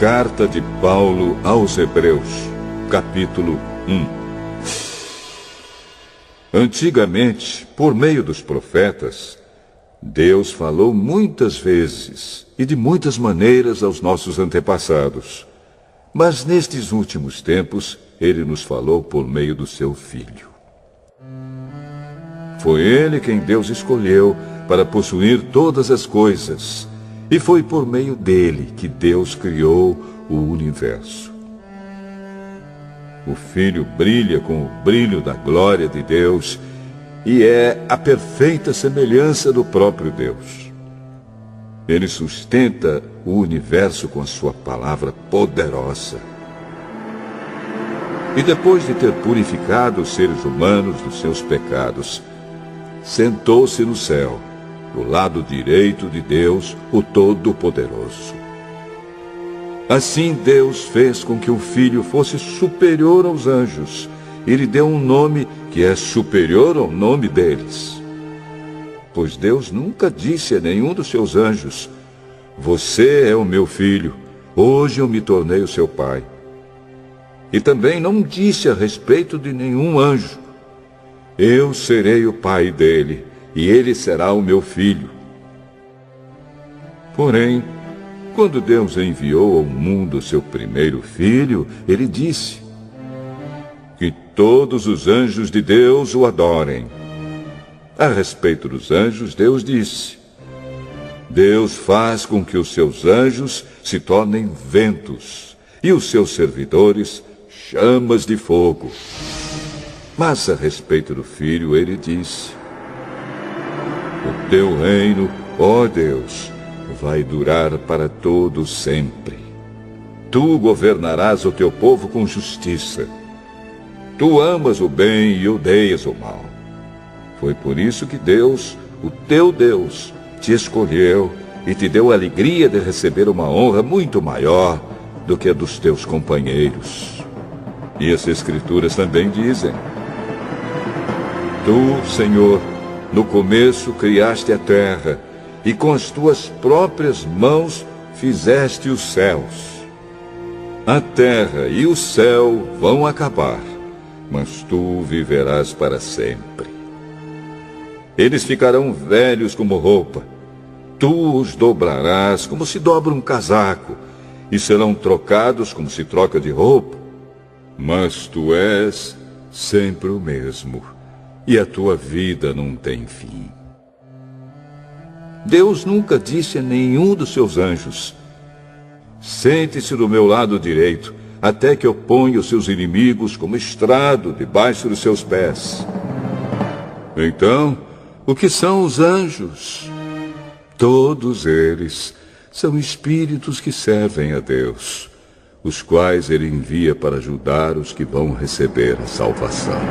Carta de Paulo aos Hebreus, capítulo 1. Antigamente, por meio dos profetas, Deus falou muitas vezes e de muitas maneiras aos nossos antepassados. Mas nestes últimos tempos, Ele nos falou por meio do seu Filho. Foi Ele quem Deus escolheu para possuir todas as coisas, e foi por meio dele que Deus criou o universo. O Filho brilha com o brilho da glória de Deus e é a perfeita semelhança do próprio Deus. Ele sustenta o universo com a sua palavra poderosa. E depois de ter purificado os seres humanos dos seus pecados, sentou-se no céu, do lado direito de Deus, o Todo-Poderoso. Assim Deus fez com que o Filho fosse superior aos anjos e lhe deu um nome que é superior ao nome deles. Pois Deus nunca disse a nenhum dos seus anjos: "Você é o meu filho, hoje eu me tornei o seu pai." E também não disse a respeito de nenhum anjo: "Eu serei o pai dele, e ele será o meu filho." Porém, quando Deus enviou ao mundo seu primeiro filho, ele disse: "Que todos os anjos de Deus o adorem." A respeito dos anjos, Deus disse: "Deus faz com que os seus anjos se tornem ventos, e os seus servidores chamas de fogo." Mas a respeito do Filho, ele disse: "O teu reino, ó Deus, vai durar para todo sempre. Tu governarás o teu povo com justiça. Tu amas o bem e odeias o mal. Foi por isso que Deus, o teu Deus, te escolheu e te deu a alegria de receber uma honra muito maior do que a dos teus companheiros." E as Escrituras também dizem: "Tu, Senhor, no começo criaste a terra, e com as tuas próprias mãos fizeste os céus. A terra e o céu vão acabar, mas tu viverás para sempre. Eles ficarão velhos como roupa. Tu os dobrarás como se dobra um casaco, e serão trocados como se troca de roupa. Mas tu és sempre o mesmo, e a tua vida não tem fim." Deus nunca disse a nenhum dos seus anjos: "Sente-se do meu lado direito, até que eu ponha os seus inimigos como estrado debaixo dos seus pés." Então, o que são os anjos? Todos eles são espíritos que servem a Deus, os quais ele envia para ajudar os que vão receber a salvação.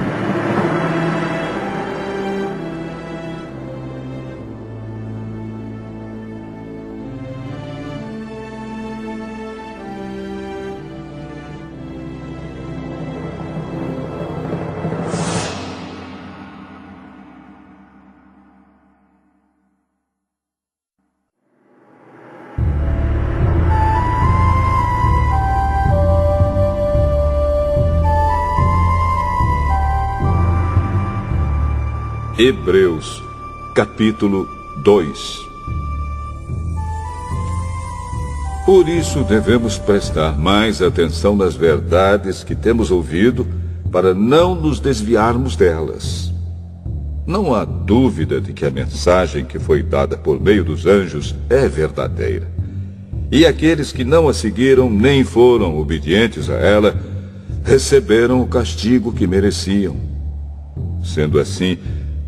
Hebreus, capítulo 2. Por isso devemos prestar mais atenção nas verdades que temos ouvido, para não nos desviarmos delas. Não há dúvida de que a mensagem que foi dada por meio dos anjos é verdadeira. E aqueles que não a seguiram nem foram obedientes a ela, receberam o castigo que mereciam. Sendo assim,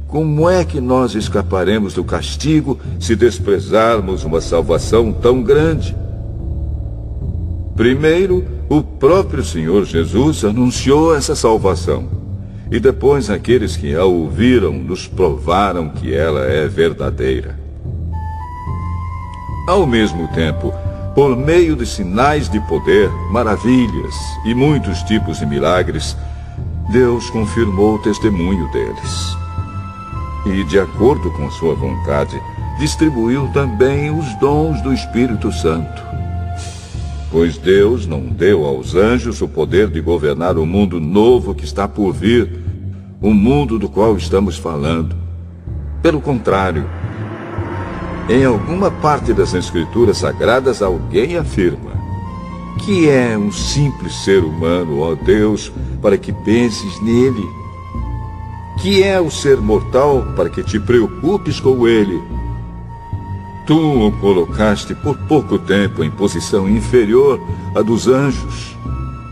como é que nós escaparemos do castigo se desprezarmos uma salvação tão grande? Primeiro, o próprio Senhor Jesus anunciou essa salvação. E depois aqueles que a ouviram nos provaram que ela é verdadeira. Ao mesmo tempo, por meio de sinais de poder, maravilhas e muitos tipos de milagres, Deus confirmou o testemunho deles. E, de acordo com sua vontade, distribuiu também os dons do Espírito Santo. Pois Deus não deu aos anjos o poder de governar o mundo novo que está por vir, o mundo do qual estamos falando. Pelo contrário, em alguma parte das Escrituras Sagradas alguém afirma que é um simples ser humano, ó Deus, para que penses nele. Que é o ser mortal para que te preocupes com ele. Tu o colocaste por pouco tempo em posição inferior à dos anjos.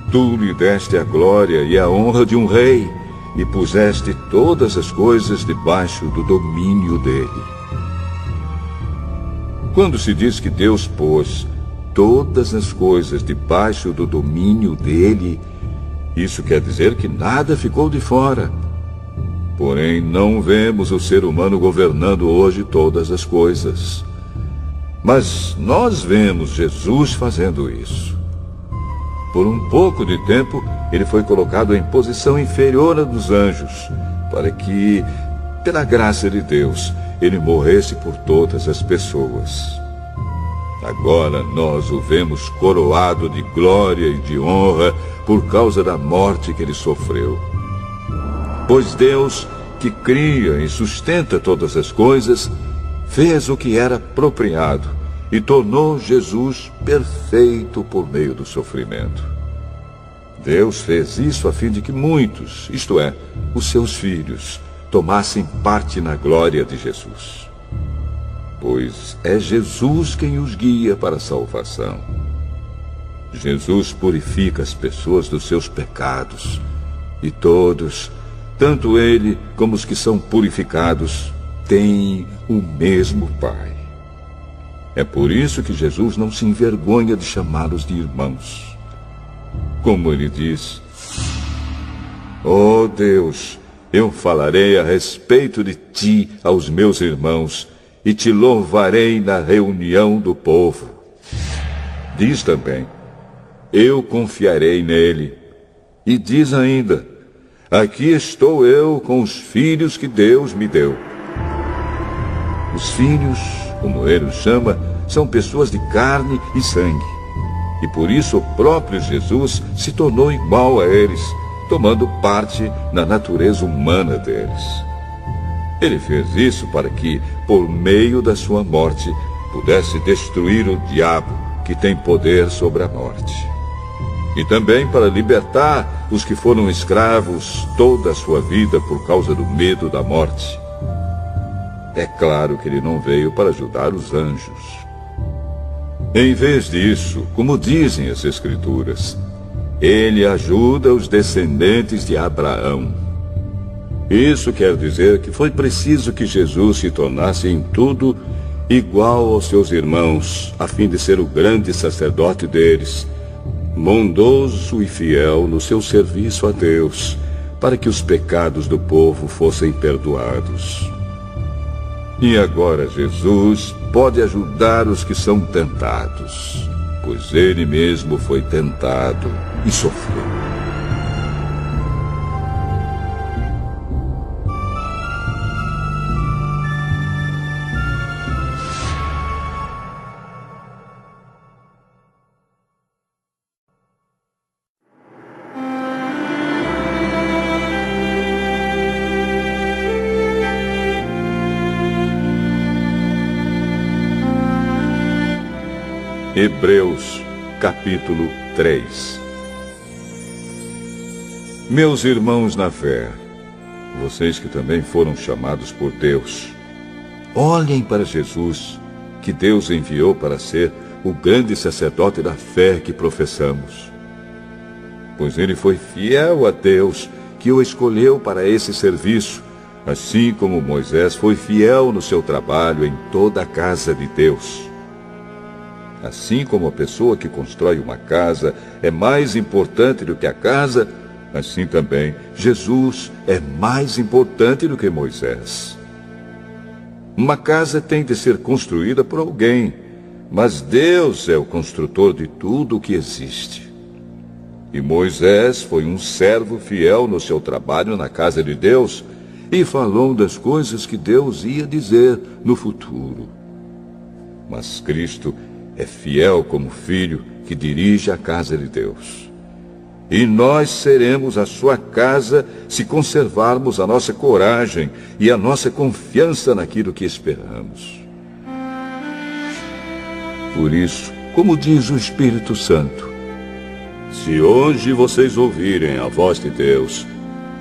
Tu lhe deste a glória e a honra de um rei e puseste todas as coisas debaixo do domínio dele. Quando se diz que Deus pôs todas as coisas debaixo do domínio dele, isso quer dizer que nada ficou de fora. Porém, não vemos o ser humano governando hoje todas as coisas. Mas nós vemos Jesus fazendo isso. Por um pouco de tempo, ele foi colocado em posição inferior à dos anjos, para que, pela graça de Deus, ele morresse por todas as pessoas. Agora nós o vemos coroado de glória e de honra por causa da morte que ele sofreu. Pois Deus, que cria e sustenta todas as coisas, fez o que era apropriado e tornou Jesus perfeito por meio do sofrimento. Deus fez isso a fim de que muitos, isto é, os seus filhos, tomassem parte na glória de Jesus. Pois é Jesus quem os guia para a salvação. Jesus purifica as pessoas dos seus pecados, e todos, tanto ele como os que são purificados, têm o mesmo Pai. É por isso que Jesus não se envergonha de chamá-los de irmãos. Como ele diz: ó Deus, eu falarei a respeito de ti aos meus irmãos e te louvarei na reunião do povo. Diz também: eu confiarei nele. E diz ainda: aqui estou eu com os filhos que Deus me deu. Os filhos, como ele os chama, são pessoas de carne e sangue. E por isso o próprio Jesus se tornou igual a eles, tomando parte na natureza humana deles. Ele fez isso para que, por meio da sua morte, pudesse destruir o diabo, que tem poder sobre a morte. E também para libertar os que foram escravos toda a sua vida por causa do medo da morte. É claro que ele não veio para ajudar os anjos. Em vez disso, como dizem as Escrituras, ele ajuda os descendentes de Abraão. Isso quer dizer que foi preciso que Jesus se tornasse em tudo igual aos seus irmãos, a fim de ser o grande sacerdote deles, bondoso e fiel no seu serviço a Deus, para que os pecados do povo fossem perdoados. E agora Jesus pode ajudar os que são tentados, pois ele mesmo foi tentado e sofreu. Hebreus, capítulo 3. Meus irmãos na fé, vocês que também foram chamados por Deus, olhem para Jesus, que Deus enviou para ser o grande sacerdote da fé que professamos. Pois ele foi fiel a Deus, que o escolheu para esse serviço, assim como Moisés foi fiel no seu trabalho em toda a casa de Deus. Assim como a pessoa que constrói uma casa é mais importante do que a casa, assim também Jesus é mais importante do que Moisés. Uma casa tem de ser construída por alguém, mas Deus é o construtor de tudo o que existe. E Moisés foi um servo fiel no seu trabalho na casa de Deus e falou das coisas que Deus ia dizer no futuro. Mas Cristo é fiel como filho que dirige a casa de Deus. E nós seremos a sua casa se conservarmos a nossa coragem e a nossa confiança naquilo que esperamos. Por isso, como diz o Espírito Santo, se hoje vocês ouvirem a voz de Deus,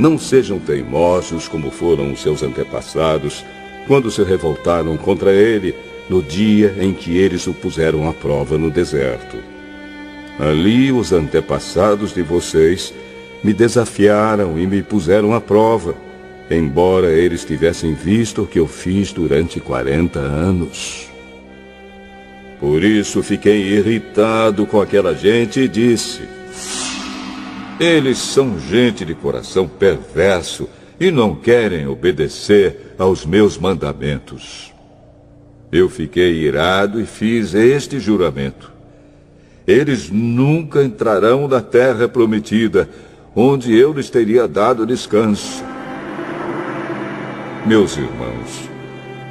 não sejam teimosos como foram os seus antepassados, quando se revoltaram contra ele no dia em que eles o puseram à prova no deserto. Ali os antepassados de vocês me desafiaram e me puseram à prova, embora eles tivessem visto o que eu fiz durante 40 anos. Por isso fiquei irritado com aquela gente e disse: eles são gente de coração perverso e não querem obedecer aos meus mandamentos. Eu fiquei irado e fiz este juramento: eles nunca entrarão na terra prometida, onde eu lhes teria dado descanso. Meus irmãos,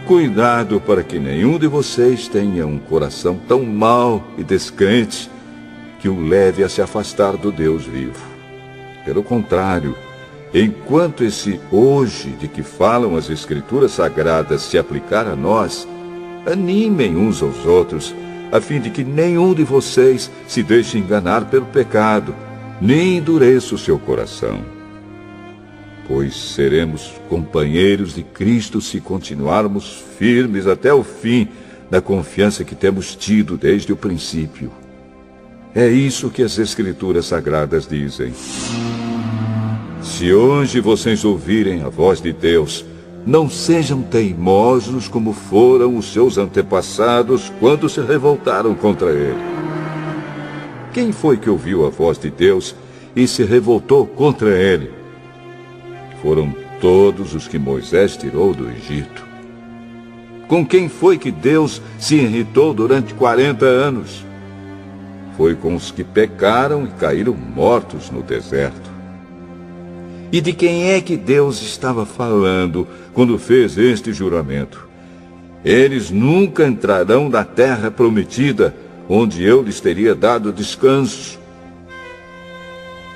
cuidado para que nenhum de vocês tenha um coração tão mau e descrente que o leve a se afastar do Deus vivo. Pelo contrário, enquanto esse hoje de que falam as Escrituras Sagradas se aplicar a nós, animem uns aos outros, a fim de que nenhum de vocês se deixe enganar pelo pecado, nem endureça o seu coração. Pois seremos companheiros de Cristo se continuarmos firmes até o fim na confiança que temos tido desde o princípio. É isso que as Escrituras Sagradas dizem. Se hoje vocês ouvirem a voz de Deus, não sejam teimosos como foram os seus antepassados quando se revoltaram contra ele. Quem foi que ouviu a voz de Deus e se revoltou contra ele? Foram todos os que Moisés tirou do Egito. Com quem foi que Deus se irritou durante 40 anos? Foi com os que pecaram e caíram mortos no deserto. E de quem é que Deus estava falando quando fez este juramento? Eles nunca entrarão na terra prometida, onde eu lhes teria dado descanso.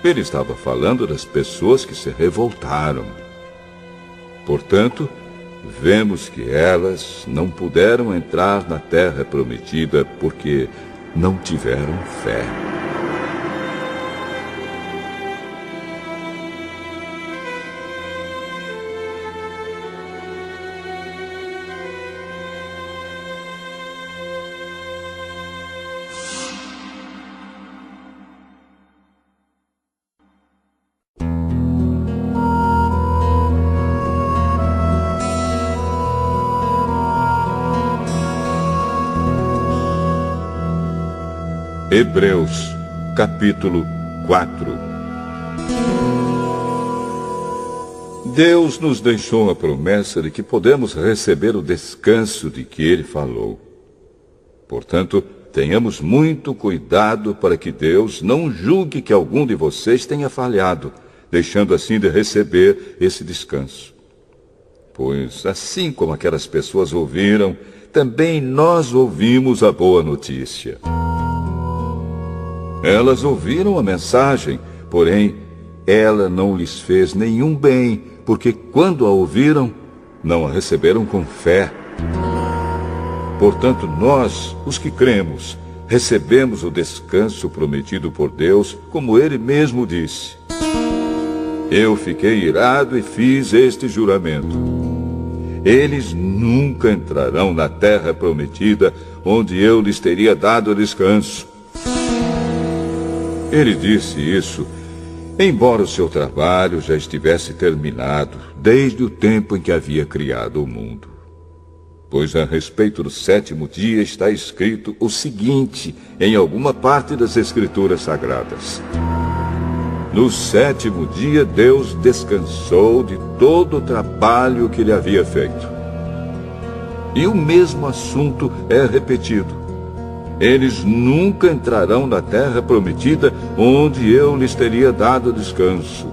Ele estava falando das pessoas que se revoltaram. Portanto, vemos que elas não puderam entrar na terra prometida porque não tiveram fé. Hebreus, capítulo 4. Deus nos deixou a promessa de que podemos receber o descanso de que Ele falou. Portanto, tenhamos muito cuidado para que Deus não julgue que algum de vocês tenha falhado, deixando assim de receber esse descanso. Pois, assim como aquelas pessoas ouviram, também nós ouvimos a boa notícia. Elas ouviram a mensagem, porém, ela não lhes fez nenhum bem, porque quando a ouviram, não a receberam com fé. Portanto, nós, os que cremos, recebemos o descanso prometido por Deus, como Ele mesmo disse. Eu fiquei irado e fiz este juramento: eles nunca entrarão na terra prometida, onde eu lhes teria dado descanso. Ele disse isso, embora o seu trabalho já estivesse terminado, desde o tempo em que havia criado o mundo. Pois a respeito do sétimo dia está escrito o seguinte em alguma parte das Escrituras Sagradas: no sétimo dia Deus descansou de todo o trabalho que ele havia feito. E o mesmo assunto é repetido: eles nunca entrarão na terra prometida, onde eu lhes teria dado descanso.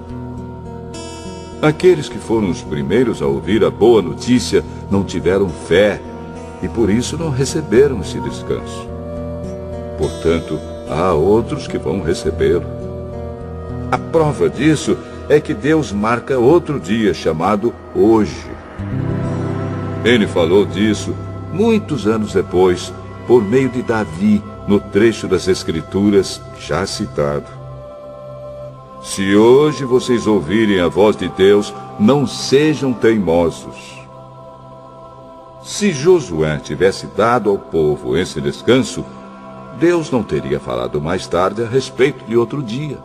Aqueles que foram os primeiros a ouvir a boa notícia não tiveram fé e por isso não receberam esse descanso. portanto, há outros que vão recebê-lo. A prova disso é que Deus marca outro dia chamado hoje. Ele falou disso muitos anos depois, por meio de Davi, no trecho das Escrituras já citado. Se hoje vocês ouvirem a voz de Deus, não sejam teimosos. Se Josué tivesse dado ao povo esse descanso, Deus não teria falado mais tarde a respeito de outro dia.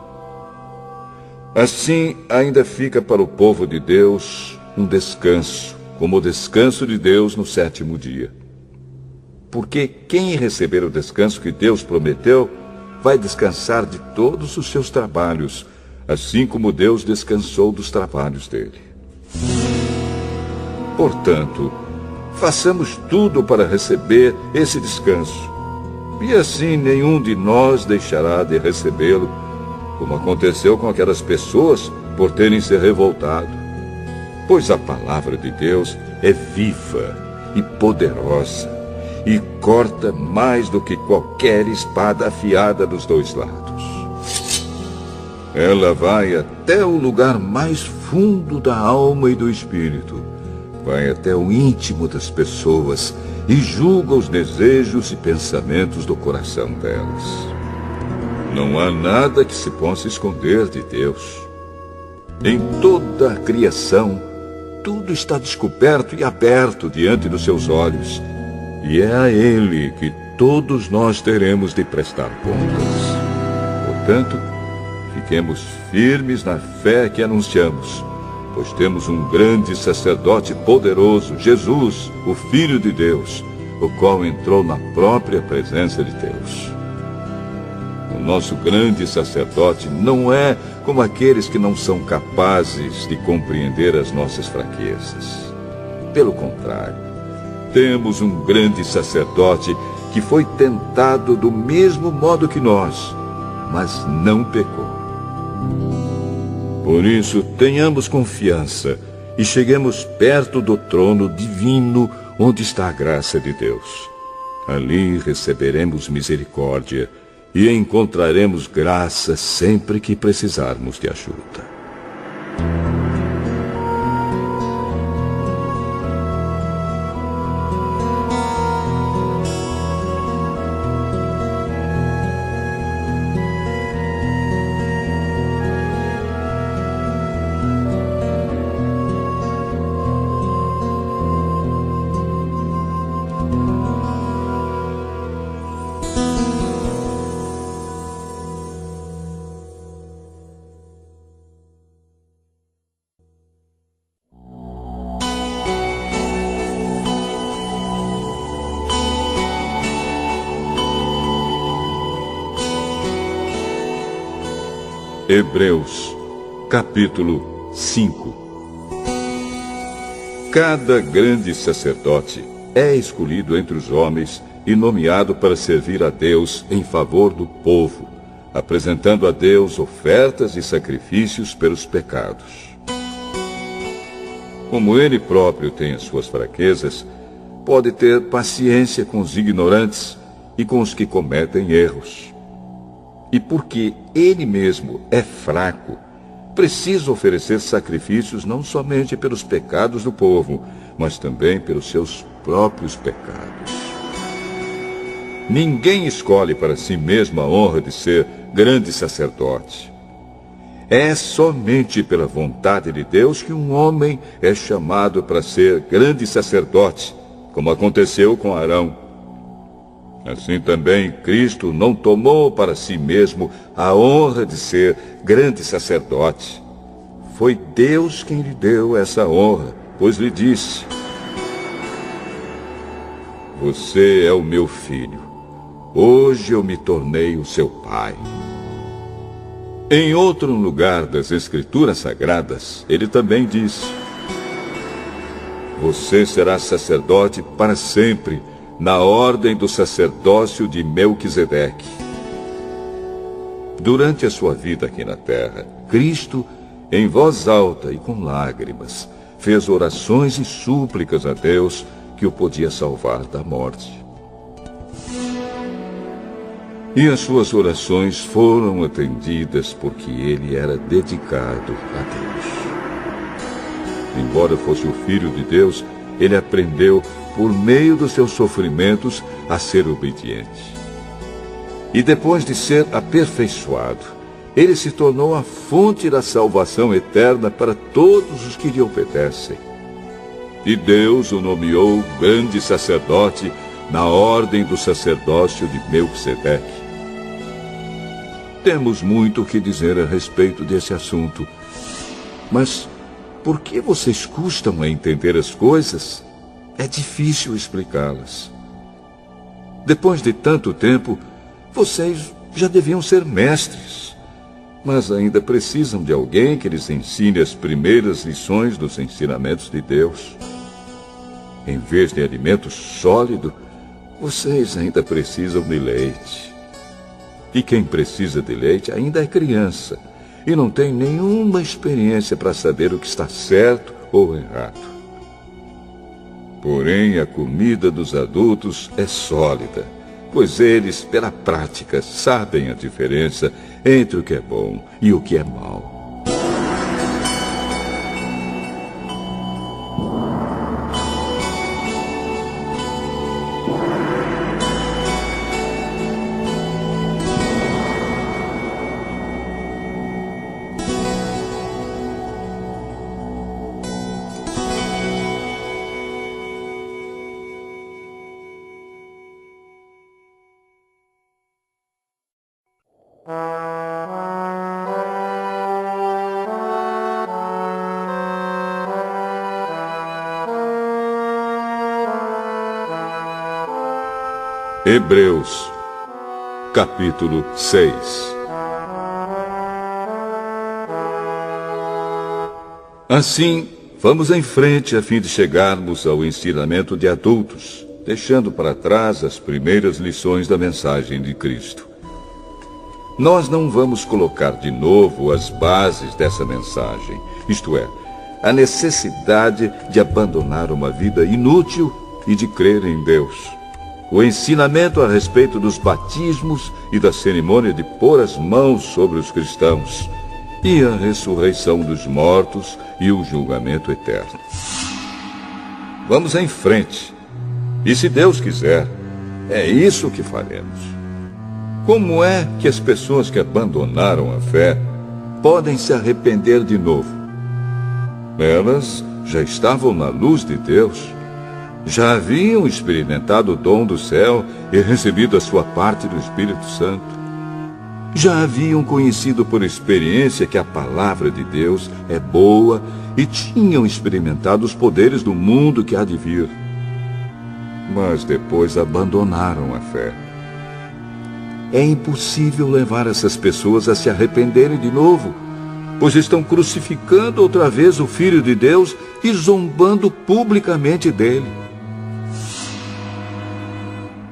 Assim, ainda fica para o povo de Deus um descanso, como o descanso de Deus no sétimo dia. Porque quem receber o descanso que Deus prometeu, vai descansar de todos os seus trabalhos, assim como Deus descansou dos trabalhos dele. Portanto, façamos tudo para receber esse descanso, e assim nenhum de nós deixará de recebê-lo, como aconteceu com aquelas pessoas por terem se revoltado. Pois a palavra de Deus é viva e poderosa, e corta mais do que qualquer espada afiada dos dois lados. Ela vai até o lugar mais fundo da alma e do espírito, vai até o íntimo das pessoas e julga os desejos e pensamentos do coração delas. Não há nada que se possa esconder de Deus. Em toda a criação, tudo está descoberto e aberto diante dos seus olhos, e é a Ele que todos nós teremos de prestar contas. Portanto, fiquemos firmes na fé que anunciamos, pois temos um grande sacerdote poderoso, Jesus, o Filho de Deus, o qual entrou na própria presença de Deus. O nosso grande sacerdote não é como aqueles que não são capazes de compreender as nossas fraquezas. Pelo contrário, temos um grande sacerdote que foi tentado do mesmo modo que nós, mas não pecou. Por isso, tenhamos confiança e cheguemos perto do trono divino onde está a graça de Deus. Ali receberemos misericórdia e encontraremos graça sempre que precisarmos de ajuda. Hebreus, capítulo 5. Cada grande sacerdote é escolhido entre os homens e nomeado para servir a Deus em favor do povo, apresentando a Deus ofertas e sacrifícios pelos pecados. Como ele próprio tem as suas fraquezas, pode ter paciência com os ignorantes e com os que cometem erros. E porque ele mesmo é fraco, precisa oferecer sacrifícios não somente pelos pecados do povo, mas também pelos seus próprios pecados. Ninguém escolhe para si mesmo a honra de ser grande sacerdote. É somente pela vontade de Deus que um homem é chamado para ser grande sacerdote, como aconteceu com Arão. Assim também Cristo não tomou para si mesmo a honra de ser grande sacerdote. Foi Deus quem lhe deu essa honra, pois lhe disse: "Você é o meu filho. Hoje eu me tornei o seu pai." Em outro lugar das Escrituras Sagradas, ele também disse: "Você será sacerdote para sempre, na ordem do sacerdócio de Melquisedeque." Durante a sua vida aqui na terra, Cristo, em voz alta e com lágrimas, fez orações e súplicas a Deus que o podia salvar da morte. E as suas orações foram atendidas porque ele era dedicado a Deus. Embora fosse o Filho de Deus, ele aprendeu, por meio dos seus sofrimentos, a ser obediente. E depois de ser aperfeiçoado, ele se tornou a fonte da salvação eterna para todos os que lhe obedecem. E Deus o nomeou grande sacerdote na ordem do sacerdócio de Melquisedeque. Temos muito o que dizer a respeito desse assunto, mas por que vocês custam a entender as coisas? É difícil explicá-las. Depois de tanto tempo, vocês já deviam ser mestres, mas ainda precisam de alguém que lhes ensine as primeiras lições dos ensinamentos de Deus. Em vez de alimento sólido, vocês ainda precisam de leite. E quem precisa de leite ainda é criança e não tem nenhuma experiência para saber o que está certo ou errado. Porém, a comida dos adultos é sólida, pois eles, pela prática, sabem a diferença entre o que é bom e o que é mau. Hebreus, capítulo 6. Assim, vamos em frente a fim de chegarmos ao ensinamento de adultos, deixando para trás as primeiras lições da mensagem de Cristo. Nós não vamos colocar de novo as bases dessa mensagem, isto é, a necessidade de abandonar uma vida inútil e de crer em Deus. O ensinamento a respeito dos batismos e da cerimônia de pôr as mãos sobre os cristãos, e a ressurreição dos mortos e o julgamento eterno. Vamos em frente. E se Deus quiser, é isso que faremos. Como é que as pessoas que abandonaram a fé podem se arrepender de novo? Elas já estavam na luz de Deus. Já haviam experimentado o dom do céu e recebido a sua parte do Espírito Santo. Já haviam conhecido por experiência que a palavra de Deus é boa e tinham experimentado os poderes do mundo que há de vir. Mas depois abandonaram a fé. É impossível levar essas pessoas a se arrependerem de novo, pois estão crucificando outra vez o Filho de Deus e zombando publicamente dele.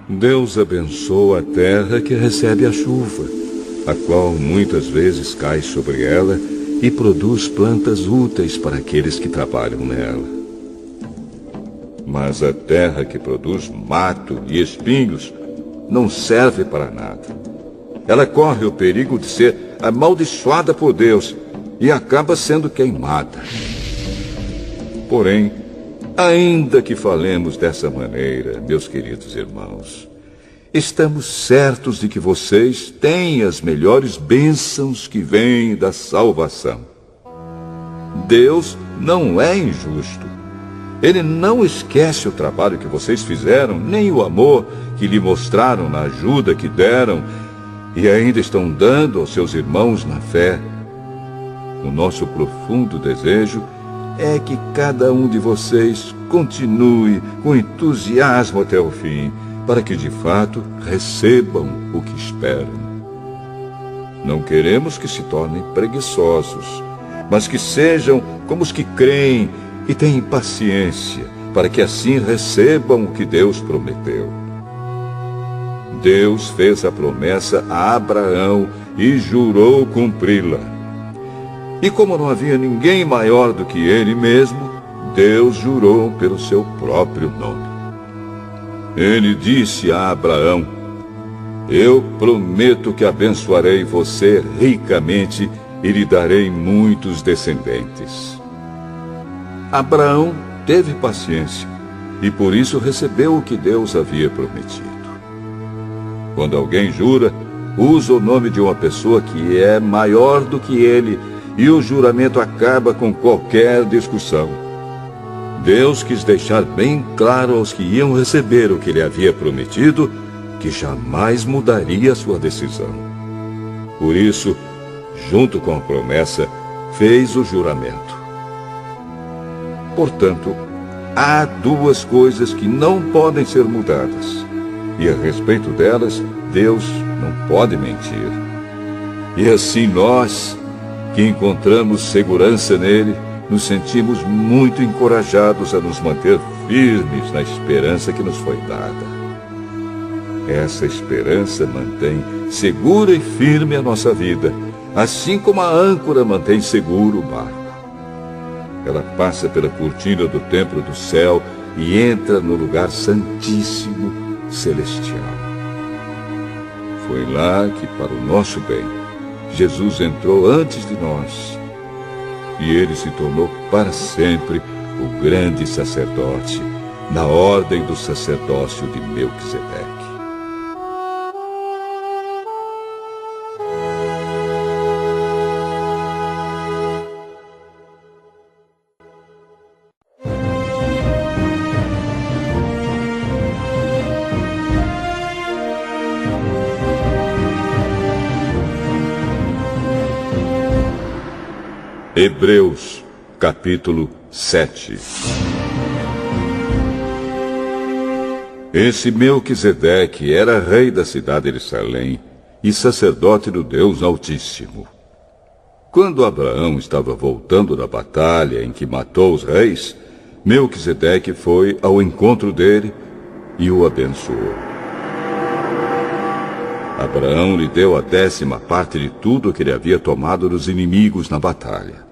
Deus abençoa a terra que recebe a chuva, a qual muitas vezes cai sobre ela e produz plantas úteis para aqueles que trabalham nela. Mas a terra que produz mato e espinhos não serve para nada. Ela corre o perigo de ser amaldiçoada por Deus e acaba sendo queimada. Porém, ainda que falemos dessa maneira, meus queridos irmãos, estamos certos de que vocês têm as melhores bênçãos que vêm da salvação. Deus não é injusto. Ele não esquece o trabalho que vocês fizeram, nem o amor que lhe mostraram na ajuda que deram e ainda estão dando aos seus irmãos na fé. O nosso profundo desejo é que cada um de vocês continue com entusiasmo até o fim, para que de fato recebam o que esperam. Não queremos que se tornem preguiçosos, mas que sejam como os que creem e têm paciência, para que assim recebam o que Deus prometeu. Deus fez a promessa a Abraão e jurou cumpri-la. E como não havia ninguém maior do que ele mesmo, Deus jurou pelo seu próprio nome. Ele disse a Abraão: Eu prometo que abençoarei você ricamente e lhe darei muitos descendentes. Abraão teve paciência e por isso recebeu o que Deus havia prometido. Quando alguém jura, usa o nome de uma pessoa que é maior do que ele e o juramento acaba com qualquer discussão. Deus quis deixar bem claro aos que iam receber o que ele havia prometido que jamais mudaria sua decisão. Por isso, junto com a promessa, fez o juramento. Portanto, há duas coisas que não podem ser mudadas, e a respeito delas, Deus não pode mentir. E assim nós, que encontramos segurança nele, nos sentimos muito encorajados a nos manter firmes na esperança que nos foi dada. Essa esperança mantém segura e firme a nossa vida, assim como a âncora mantém seguro o barco. Ela passa pela cortina do templo do céu e entra no lugar santíssimo celestial. Foi lá que, para o nosso bem, Jesus entrou antes de nós. E ele se tornou para sempre o grande sacerdote, na ordem do sacerdócio de Melquisedeque. Hebreus, capítulo 7. Esse Melquisedeque era rei da cidade de Salém e sacerdote do Deus Altíssimo. Quando Abraão estava voltando da batalha em que matou os reis, Melquisedeque foi ao encontro dele e o abençoou. Abraão lhe deu a 10ª parte de tudo que ele havia tomado dos inimigos na batalha.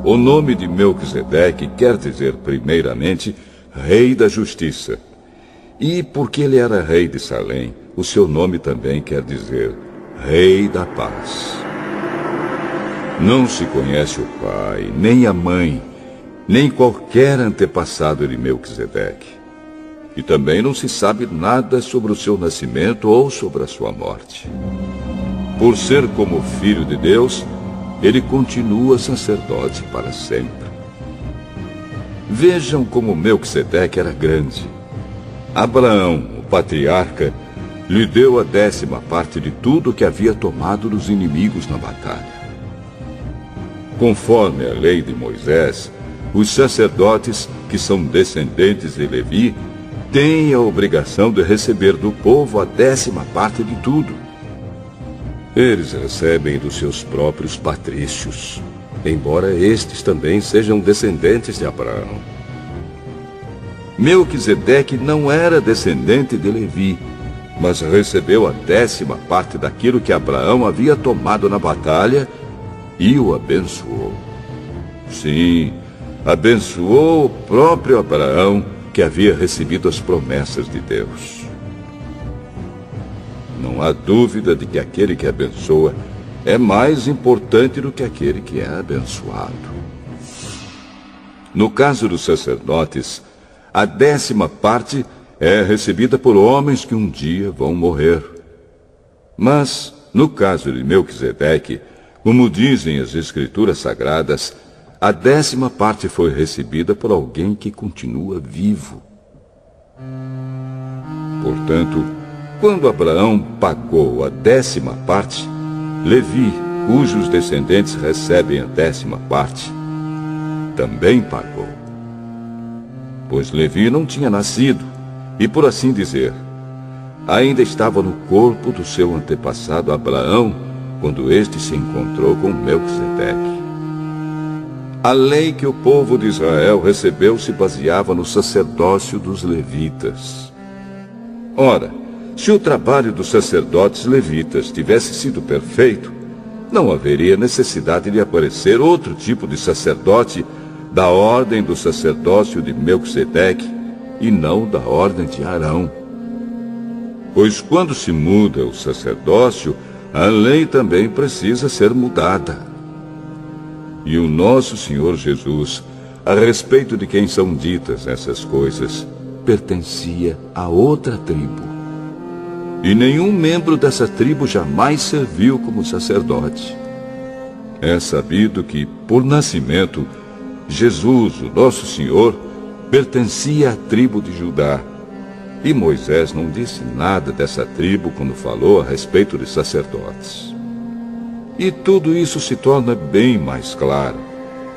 O nome de Melquisedeque quer dizer, primeiramente, Rei da Justiça. E porque ele era rei de Salém, o seu nome também quer dizer Rei da Paz. Não se conhece o pai, nem a mãe, nem qualquer antepassado de Melquisedeque. E também não se sabe nada sobre o seu nascimento ou sobre a sua morte. Por ser como filho de Deus, ele continua sacerdote para sempre. Vejam como Melquisedeque era grande. Abraão, o patriarca, lhe deu a 10ª parte de tudo que havia tomado dos inimigos na batalha. Conforme a lei de Moisés, os sacerdotes, que são descendentes de Levi, têm a obrigação de receber do povo a 10ª parte de tudo. Eles recebem dos seus próprios patrícios, embora estes também sejam descendentes de Abraão. Melquisedeque não era descendente de Levi, mas recebeu a 10ª parte daquilo que Abraão havia tomado na batalha e o abençoou. Sim, abençoou o próprio Abraão, que havia recebido as promessas de Deus. Não há dúvida de que aquele que abençoa é mais importante do que aquele que é abençoado. No caso dos sacerdotes, a 10ª parte é recebida por homens que um dia vão morrer. Mas, no caso de Melquisedeque, como dizem as Escrituras Sagradas, a 10ª parte foi recebida por alguém que continua vivo. Portanto, quando Abraão pagou a 10ª parte, Levi, cujos descendentes recebem a 10ª parte, também pagou. Pois Levi não tinha nascido, e por assim dizer, ainda estava no corpo do seu antepassado Abraão, quando este se encontrou com Melquisedeque. A lei que o povo de Israel recebeu se baseava no sacerdócio dos levitas. Ora, se o trabalho dos sacerdotes levitas tivesse sido perfeito, não haveria necessidade de aparecer outro tipo de sacerdote da ordem do sacerdócio de Melquisedeque e não da ordem de Arão. Pois quando se muda o sacerdócio, a lei também precisa ser mudada. E o nosso Senhor Jesus, a respeito de quem são ditas essas coisas, pertencia a outra tribo. E nenhum membro dessa tribo jamais serviu como sacerdote. É sabido que, por nascimento, Jesus, o nosso Senhor, pertencia à tribo de Judá. E Moisés não disse nada dessa tribo quando falou a respeito de sacerdotes. E tudo isso se torna bem mais claro,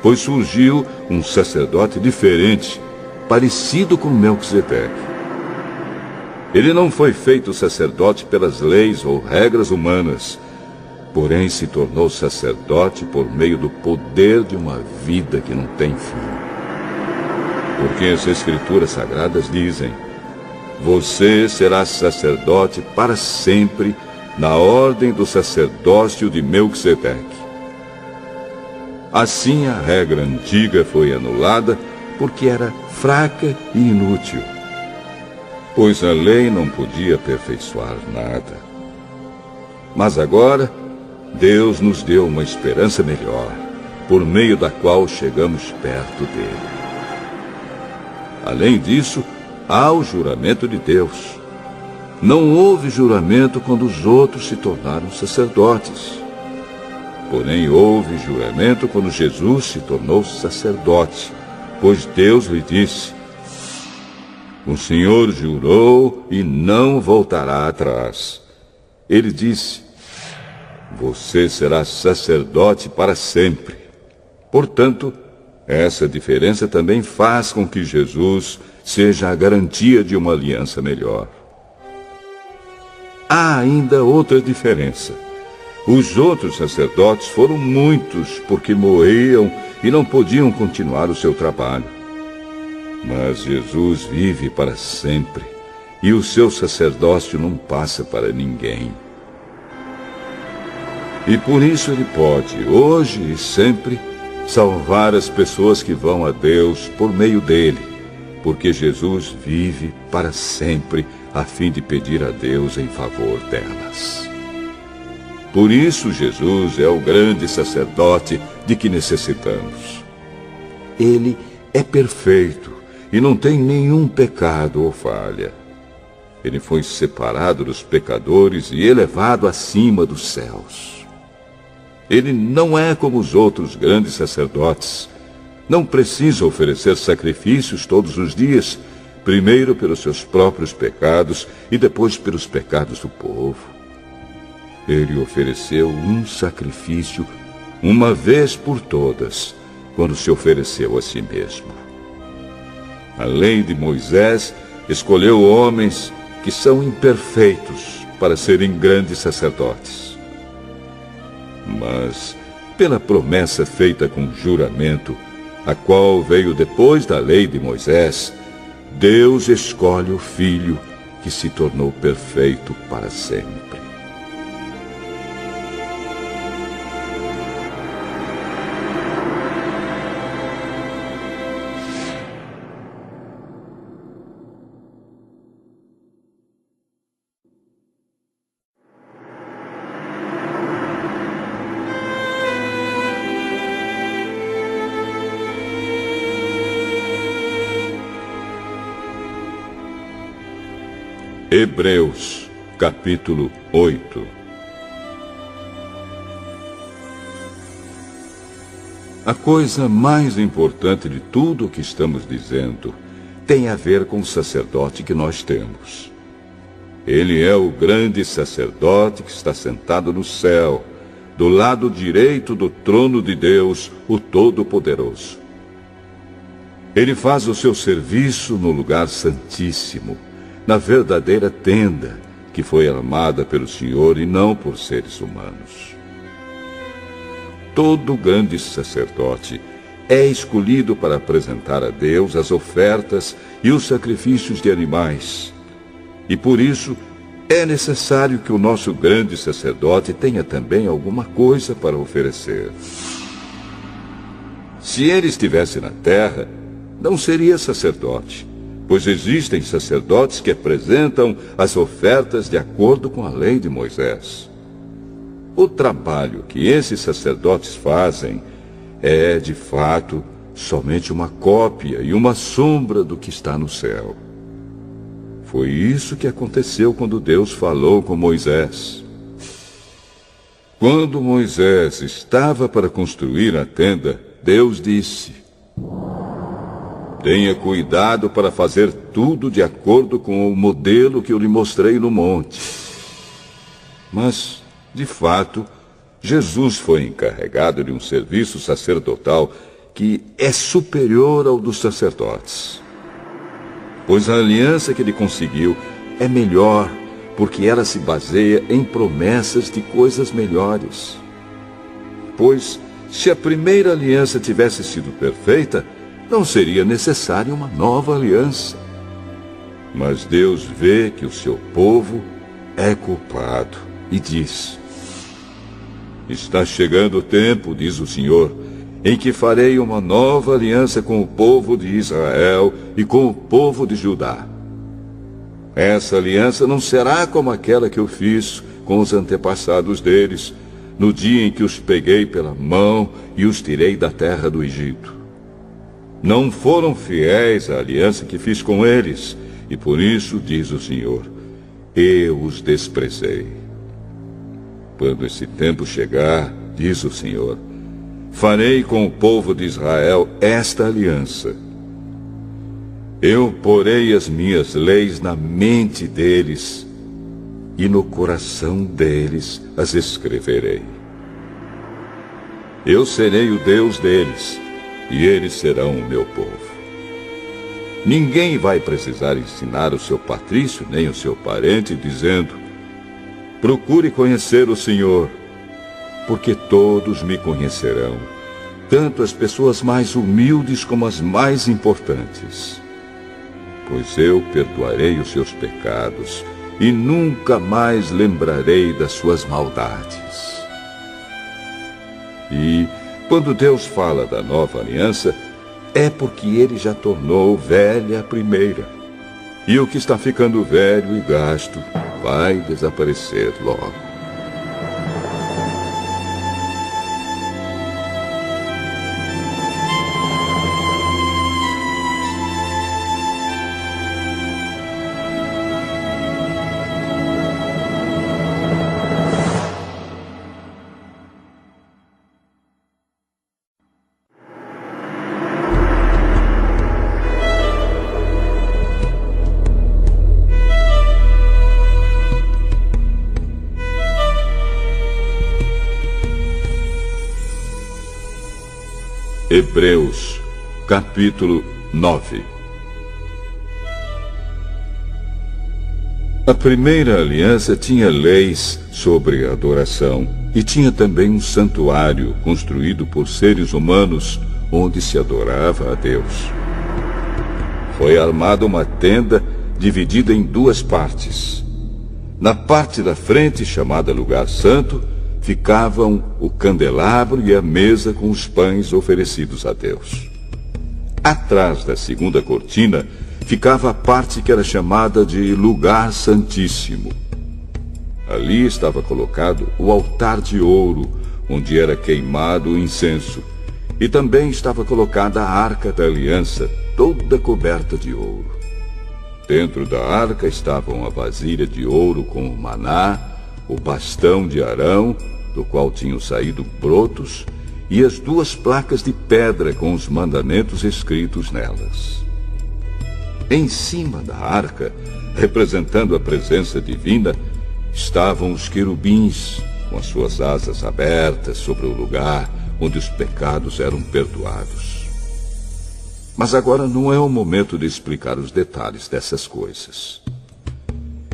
pois surgiu um sacerdote diferente, parecido com Melquisedeque. Ele não foi feito sacerdote pelas leis ou regras humanas, porém se tornou sacerdote por meio do poder de uma vida que não tem fim. Porque as Escrituras Sagradas dizem: você será sacerdote para sempre, na ordem do sacerdócio de Melquisedeque. Assim a regra antiga foi anulada, porque era fraca e inútil. Pois a lei não podia aperfeiçoar nada. Mas agora, Deus nos deu uma esperança melhor, por meio da qual chegamos perto dele. Além disso, há o juramento de Deus. Não houve juramento quando os outros se tornaram sacerdotes. Porém, houve juramento quando Jesus se tornou sacerdote, pois Deus lhe disse: o Senhor jurou e não voltará atrás. Ele disse: você será sacerdote para sempre. Portanto, essa diferença também faz com que Jesus seja a garantia de uma aliança melhor. Há ainda outra diferença. Os outros sacerdotes foram muitos porque morriam e não podiam continuar o seu trabalho. Mas Jesus vive para sempre e o seu sacerdócio não passa para ninguém. E por isso ele pode, hoje e sempre, salvar as pessoas que vão a Deus por meio dele, porque Jesus vive para sempre a fim de pedir a Deus em favor delas. Por isso Jesus é o grande sacerdote de que necessitamos. Ele é perfeito e não tem nenhum pecado ou falha. Ele foi separado dos pecadores e elevado acima dos céus. Ele não é como os outros grandes sacerdotes. Não precisa oferecer sacrifícios todos os dias, primeiro pelos seus próprios pecados e depois pelos pecados do povo. Ele ofereceu um sacrifício uma vez por todas, quando se ofereceu a si mesmo. A lei de Moisés escolheu homens que são imperfeitos para serem grandes sacerdotes. Mas, pela promessa feita com juramento, a qual veio depois da lei de Moisés, Deus escolhe o Filho que se tornou perfeito para sempre. Hebreus, capítulo 8. A coisa mais importante de tudo o que estamos dizendo tem a ver com o sacerdote que nós temos. Ele é o grande sacerdote que está sentado no céu, do lado direito do trono de Deus, o Todo-Poderoso. Ele faz o seu serviço no lugar santíssimo, na verdadeira tenda, que foi armada pelo Senhor e não por seres humanos. Todo grande sacerdote é escolhido para apresentar a Deus as ofertas e os sacrifícios de animais. E por isso é necessário que o nosso grande sacerdote tenha também alguma coisa para oferecer. Se ele estivesse na terra, não seria sacerdote, pois existem sacerdotes que apresentam as ofertas de acordo com a lei de Moisés. O trabalho que esses sacerdotes fazem é, de fato, somente uma cópia e uma sombra do que está no céu. Foi isso que aconteceu quando Deus falou com Moisés. Quando Moisés estava para construir a tenda, Deus disse: tenha cuidado para fazer tudo de acordo com o modelo que eu lhe mostrei no monte. Mas, de fato, Jesus foi encarregado de um serviço sacerdotal que é superior ao dos sacerdotes. Pois a aliança que ele conseguiu é melhor, porque ela se baseia em promessas de coisas melhores. Pois, se a primeira aliança tivesse sido perfeita, não seria necessária uma nova aliança. Mas Deus vê que o seu povo é culpado e diz: está chegando o tempo, diz o Senhor, em que farei uma nova aliança com o povo de Israel e com o povo de Judá. Essa aliança não será como aquela que eu fiz com os antepassados deles, no dia em que os peguei pela mão e os tirei da terra do Egito. Não foram fiéis à aliança que fiz com eles, e por isso, diz o Senhor, eu os desprezei. Quando esse tempo chegar, diz o Senhor, farei com o povo de Israel esta aliança. Eu porei as minhas leis na mente deles, e no coração deles as escreverei. Eu serei o Deus deles, e eles serão o meu povo. Ninguém vai precisar ensinar o seu patrício, nem o seu parente, dizendo: procure conhecer o Senhor, porque todos me conhecerão, tanto as pessoas mais humildes como as mais importantes. Pois eu perdoarei os seus pecados e nunca mais lembrarei das suas maldades. E, quando Deus fala da nova aliança, é porque ele já tornou velha a primeira. E o que está ficando velho e gasto vai desaparecer logo. Hebreus, capítulo 9. A primeira aliança tinha leis sobre adoração e tinha também um santuário construído por seres humanos onde se adorava a Deus. Foi armada uma tenda dividida em duas partes. Na parte da frente, chamada Lugar Santo, ficavam o candelabro e a mesa com os pães oferecidos a Deus. Atrás da segunda cortina ficava a parte que era chamada de Lugar Santíssimo. Ali estava colocado o altar de ouro, onde era queimado o incenso, e também estava colocada a arca da aliança, toda coberta de ouro. Dentro da arca estavam a vasilha de ouro com o maná, o bastão de Arão, do qual tinham saído brotos, e as duas placas de pedra com os mandamentos escritos nelas. Em cima da arca, representando a presença divina, estavam os querubins, com as suas asas abertas sobre o lugar onde os pecados eram perdoados. Mas agora não é o momento de explicar os detalhes dessas coisas.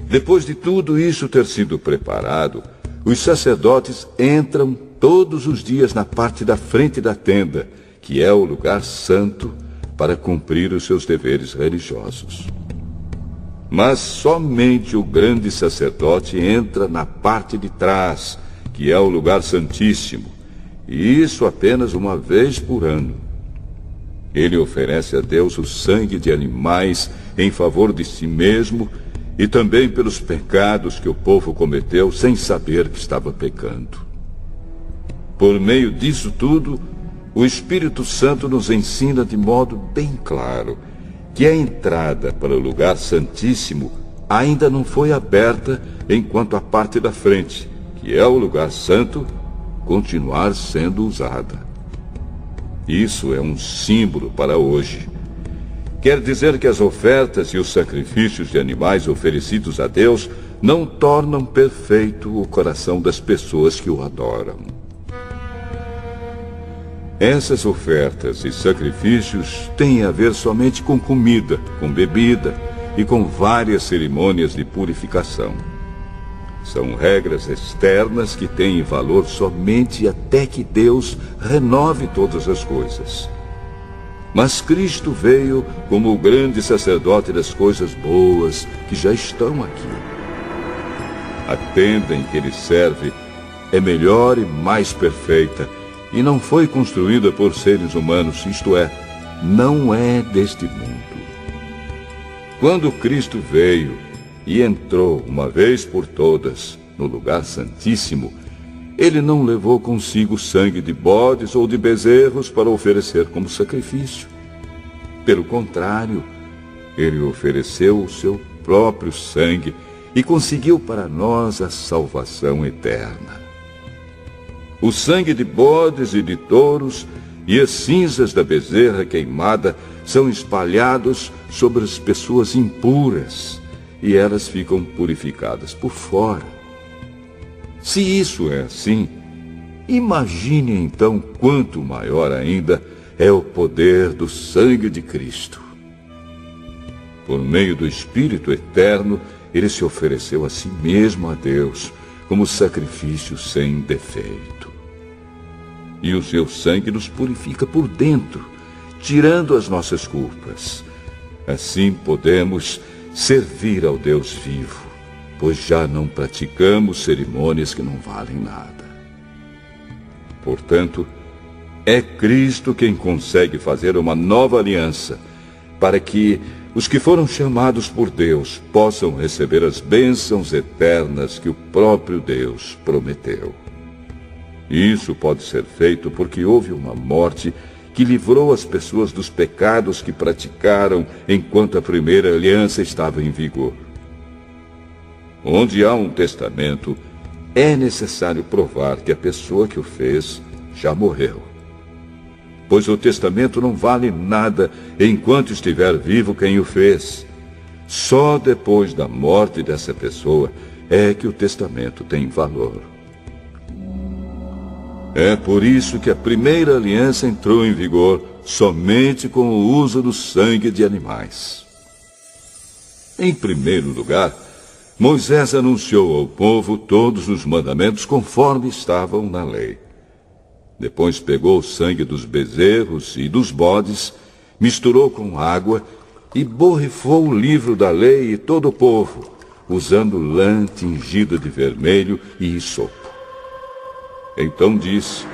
Depois de tudo isso ter sido preparado, os sacerdotes entram todos os dias na parte da frente da tenda, que é o lugar santo, para cumprir os seus deveres religiosos. Mas somente o grande sacerdote entra na parte de trás, que é o lugar santíssimo, e isso apenas uma vez por ano. Ele oferece a Deus o sangue de animais em favor de si mesmo e também pelos pecados que o povo cometeu sem saber que estava pecando. Por meio disso tudo, o Espírito Santo nos ensina de modo bem claro que a entrada para o lugar santíssimo ainda não foi aberta enquanto a parte da frente, que é o lugar santo, continuar sendo usada. Isso é um símbolo para hoje. Quer dizer que as ofertas e os sacrifícios de animais oferecidos a Deus não tornam perfeito o coração das pessoas que o adoram. Essas ofertas e sacrifícios têm a ver somente com comida, com bebida e com várias cerimônias de purificação. São regras externas que têm valor somente até que Deus renove todas as coisas. Mas Cristo veio como o grande sacerdote das coisas boas que já estão aqui. A tenda em que ele serve é melhor e mais perfeita e não foi construída por seres humanos, isto é, não é deste mundo. Quando Cristo veio e entrou uma vez por todas no lugar santíssimo, ele não levou consigo sangue de bodes ou de bezerros para oferecer como sacrifício. Pelo contrário, ele ofereceu o seu próprio sangue e conseguiu para nós a salvação eterna. O sangue de bodes e de touros e as cinzas da bezerra queimada são espalhados sobre as pessoas impuras e elas ficam purificadas por fora. Se isso é assim, imagine então quanto maior ainda é o poder do sangue de Cristo. Por meio do Espírito Eterno, ele se ofereceu a si mesmo a Deus como sacrifício sem defeito. E o seu sangue nos purifica por dentro, tirando as nossas culpas. Assim podemos servir ao Deus vivo, pois já não praticamos cerimônias que não valem nada. Portanto, é Cristo quem consegue fazer uma nova aliança, para que os que foram chamados por Deus possam receber as bênçãos eternas que o próprio Deus prometeu. Isso pode ser feito porque houve uma morte que livrou as pessoas dos pecados que praticaram enquanto a primeira aliança estava em vigor. Onde há um testamento, é necessário provar que a pessoa que o fez já morreu. Pois o testamento não vale nada enquanto estiver vivo quem o fez. Só depois da morte dessa pessoa é que o testamento tem valor. É por isso que a primeira aliança entrou em vigor somente com o uso do sangue de animais. Em primeiro lugar, Moisés anunciou ao povo todos os mandamentos conforme estavam na lei. Depois pegou o sangue dos bezerros e dos bodes, misturou com água e borrifou o livro da lei e todo o povo, usando lã tingida de vermelho e hisopo. Então disse: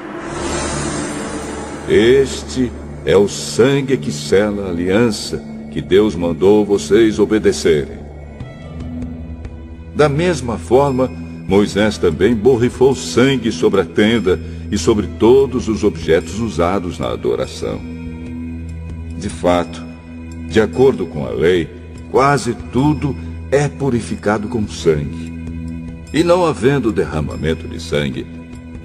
Este é o sangue que sela a aliança que Deus mandou vocês obedecerem. Da mesma forma, Moisés também borrifou sangue sobre a tenda e sobre todos os objetos usados na adoração. De fato, de acordo com a lei, quase tudo é purificado com sangue. E não havendo derramamento de sangue,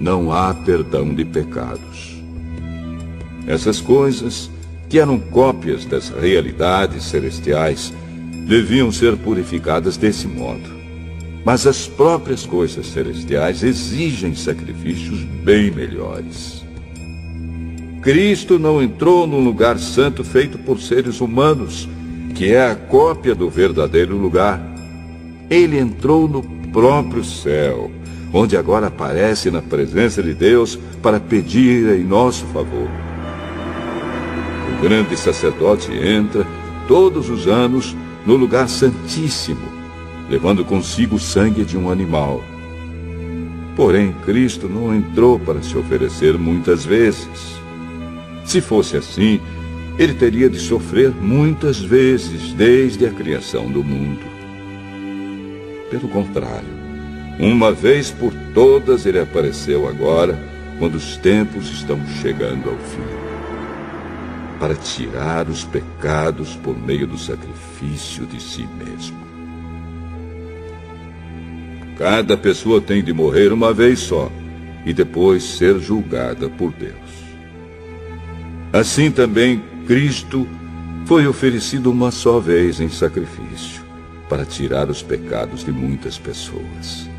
não há perdão de pecados. Essas coisas, que eram cópias das realidades celestiais, deviam ser purificadas desse modo. Mas as próprias coisas celestiais exigem sacrifícios bem melhores. Cristo não entrou num lugar santo feito por seres humanos, que é a cópia do verdadeiro lugar. Ele entrou no próprio céu, onde agora aparece na presença de Deus para pedir em nosso favor. O grande sacerdote entra todos os anos no lugar santíssimo, levando consigo o sangue de um animal. Porém, Cristo não entrou para se oferecer muitas vezes. Se fosse assim, ele teria de sofrer muitas vezes desde a criação do mundo. Pelo contrário, uma vez por todas ele apareceu agora, quando os tempos estão chegando ao fim, para tirar os pecados por meio do sacrifício de si mesmo. Cada pessoa tem de morrer uma vez só e depois ser julgada por Deus. Assim também Cristo foi oferecido uma só vez em sacrifício, para tirar os pecados de muitas pessoas.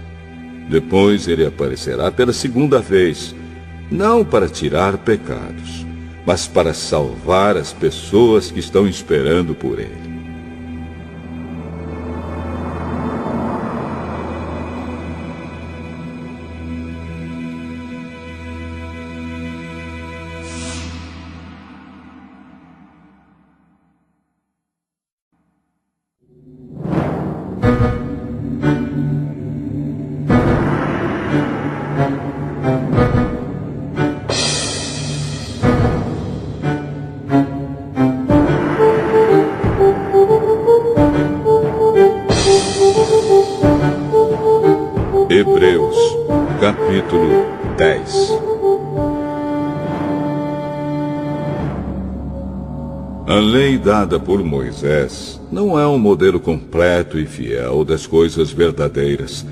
Depois ele aparecerá pela segunda vez, não para tirar pecados, mas para salvar as pessoas que estão esperando por ele. Hebreus, capítulo 10. A lei dada por Moisés não é um modelo completo e fiel das coisas verdadeiras.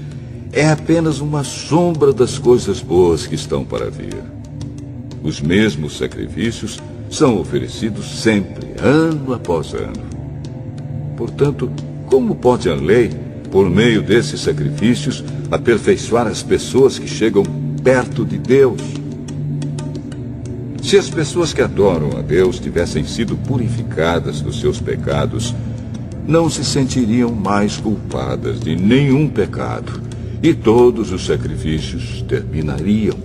É apenas uma sombra das coisas boas que estão para vir. Os mesmos sacrifícios são oferecidos sempre, ano após ano. Portanto, como pode a lei, por meio desses sacrifícios, aperfeiçoar as pessoas que chegam perto de Deus? Se as pessoas que adoram a Deus tivessem sido purificadas dos seus pecados, não se sentiriam mais culpadas de nenhum pecado, e todos os sacrifícios terminariam.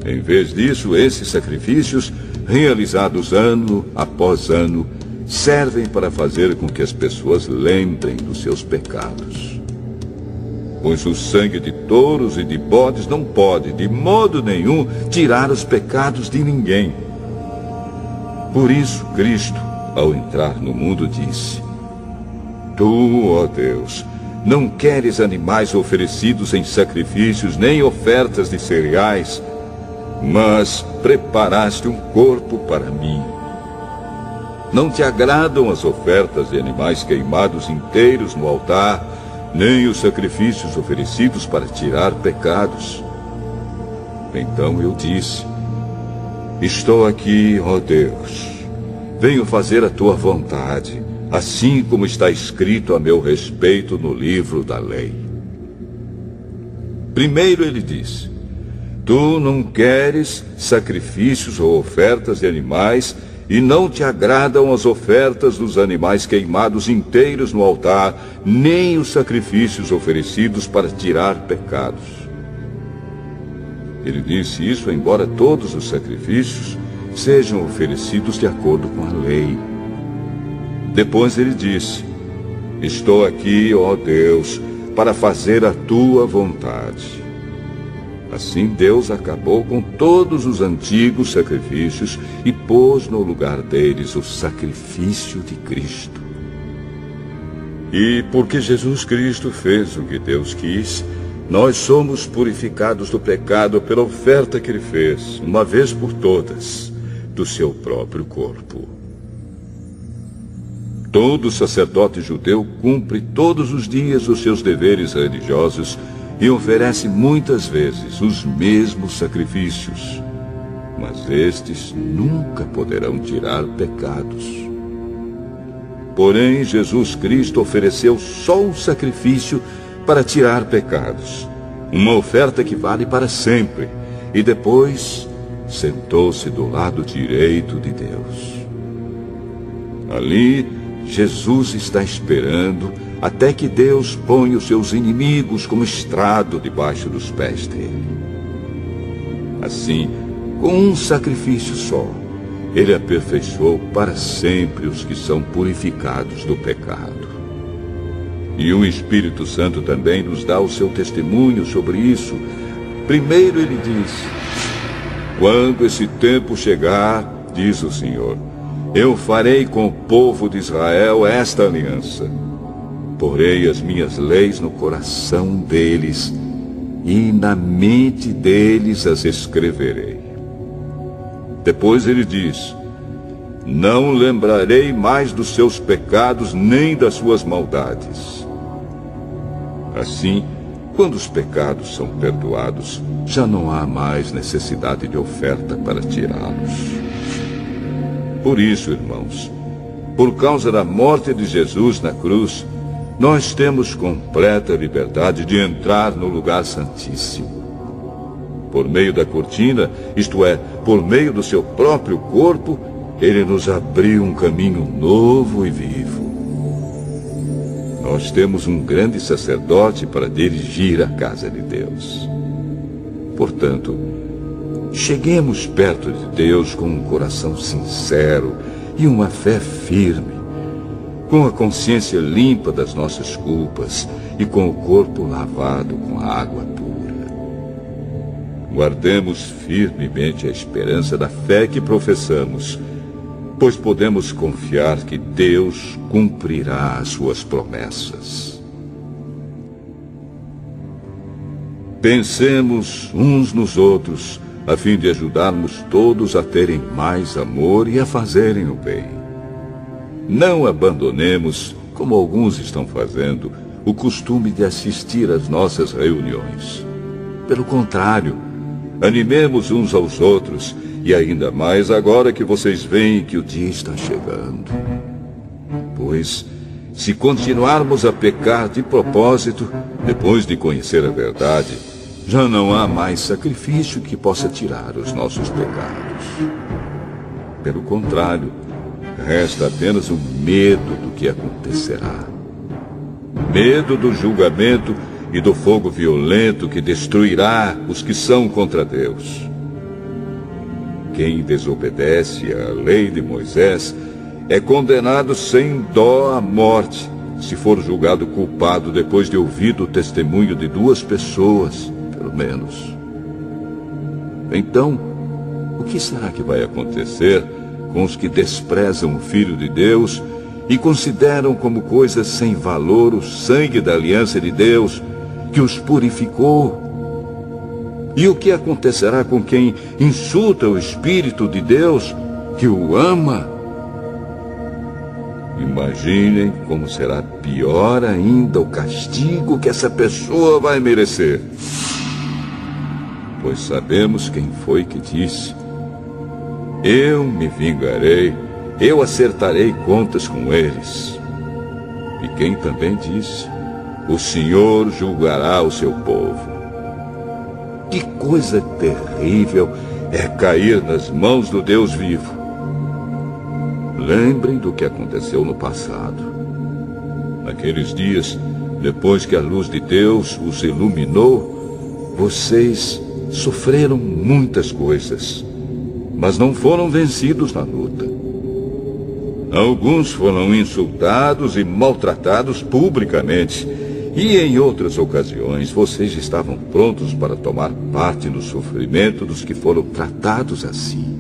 Em vez disso, esses sacrifícios, realizados ano após ano, servem para fazer com que as pessoas lembrem dos seus pecados. Pois o sangue de touros e de bodes não pode, de modo nenhum, tirar os pecados de ninguém. Por isso, Cristo, ao entrar no mundo, disse: Tu, ó Deus, não queres animais oferecidos em sacrifícios, nem ofertas de cereais, mas preparaste um corpo para mim. Não te agradam as ofertas de animais queimados inteiros no altar, nem os sacrifícios oferecidos para tirar pecados. Então eu disse: Estou aqui, ó Deus. Venho fazer a tua vontade, assim como está escrito a meu respeito no livro da lei. Primeiro ele disse: Tu não queres sacrifícios ou ofertas de animais, e não te agradam as ofertas dos animais queimados inteiros no altar, nem os sacrifícios oferecidos para tirar pecados. Ele disse isso embora todos os sacrifícios sejam oferecidos de acordo com a lei. Depois ele disse: Estou aqui, ó Deus, para fazer a tua vontade. Assim Deus acabou com todos os antigos sacrifícios e pôs no lugar deles o sacrifício de Cristo. E porque Jesus Cristo fez o que Deus quis, nós somos purificados do pecado pela oferta que ele fez, uma vez por todas, do seu próprio corpo. Todo sacerdote judeu cumpre todos os dias os seus deveres religiosos e oferece muitas vezes os mesmos sacrifícios, mas estes nunca poderão tirar pecados. Porém, Jesus Cristo ofereceu só um sacrifício para tirar pecados, uma oferta que vale para sempre, e depois sentou-se do lado direito de Deus. Ali, Jesus está esperando até que Deus ponha os seus inimigos como estrado debaixo dos pés dele. Assim, com um sacrifício só, ele aperfeiçoou para sempre os que são purificados do pecado. E o Espírito Santo também nos dá o seu testemunho sobre isso. Primeiro ele diz: Quando esse tempo chegar, diz o Senhor, eu farei com o povo de Israel esta aliança. Porei as minhas leis no coração deles e na mente deles as escreverei. Depois ele diz, não lembrarei mais dos seus pecados nem das suas maldades. Assim, quando os pecados são perdoados, já não há mais necessidade de oferta para tirá-los. Por isso, irmãos, por causa da morte de Jesus na cruz, nós temos completa liberdade de entrar no lugar santíssimo. Por meio da cortina, isto é, por meio do seu próprio corpo, ele nos abriu um caminho novo e vivo. Nós temos um grande sacerdote para dirigir a casa de Deus. Portanto, cheguemos perto de Deus com um coração sincero e uma fé firme, com a consciência limpa das nossas culpas e com o corpo lavado com a água pura. Guardemos firmemente a esperança da fé que professamos, pois podemos confiar que Deus cumprirá as suas promessas. Pensemos uns nos outros, a fim de ajudarmos todos a terem mais amor e a fazerem o bem. Não abandonemos, como alguns estão fazendo, o costume de assistir às nossas reuniões. Pelo contrário, animemos uns aos outros, e ainda mais agora que vocês veem que o dia está chegando. Pois, se continuarmos a pecar de propósito, depois de conhecer a verdade, já não há mais sacrifício que possa tirar os nossos pecados. Pelo contrário, resta apenas o medo do que acontecerá. Medo do julgamento e do fogo violento que destruirá os que são contra Deus. Quem desobedece à lei de Moisés é condenado sem dó à morte, se for julgado culpado depois de ouvido o testemunho de 2 pessoas, pelo menos. Então, o que será que vai acontecer com os que desprezam o Filho de Deus e consideram como coisa sem valor o sangue da aliança de Deus, que os purificou? E o que acontecerá com quem insulta o Espírito de Deus, que o ama? Imaginem como será pior ainda o castigo que essa pessoa vai merecer. Pois sabemos quem foi que disse, eu me vingarei, eu acertarei contas com eles. E quem também disse, o Senhor julgará o seu povo. Que coisa terrível é cair nas mãos do Deus vivo. Lembrem do que aconteceu no passado. Naqueles dias, depois que a luz de Deus os iluminou, vocês sofreram muitas coisas, mas não foram vencidos na luta. Alguns foram insultados e maltratados publicamente, e em outras ocasiões vocês estavam prontos para tomar parte no sofrimento dos que foram tratados assim.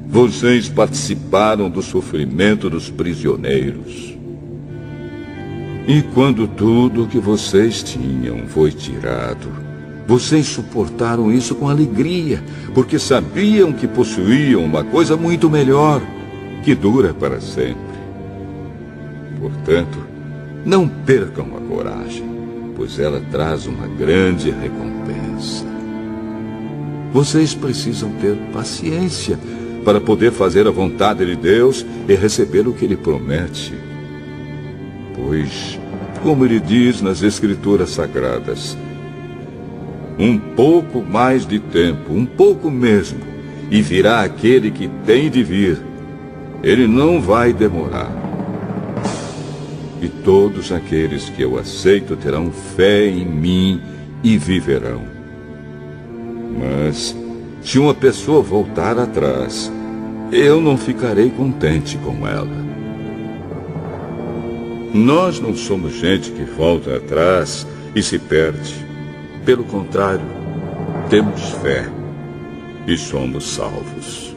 Vocês participaram do sofrimento dos prisioneiros. E quando tudo o que vocês tinham foi tirado, vocês suportaram isso com alegria, porque sabiam que possuíam uma coisa muito melhor, que dura para sempre. Portanto, não percam a coragem, pois ela traz uma grande recompensa. Vocês precisam ter paciência para poder fazer a vontade de Deus e receber o que Ele promete. Pois, como Ele diz nas Escrituras Sagradas, um pouco mais de tempo, um pouco mesmo, e virá aquele que tem de vir. Ele não vai demorar. E todos aqueles que eu aceito terão fé em mim e viverão. Mas, se uma pessoa voltar atrás, eu não ficarei contente com ela. Nós não somos gente que volta atrás e se perde. Pelo contrário, temos fé e somos salvos.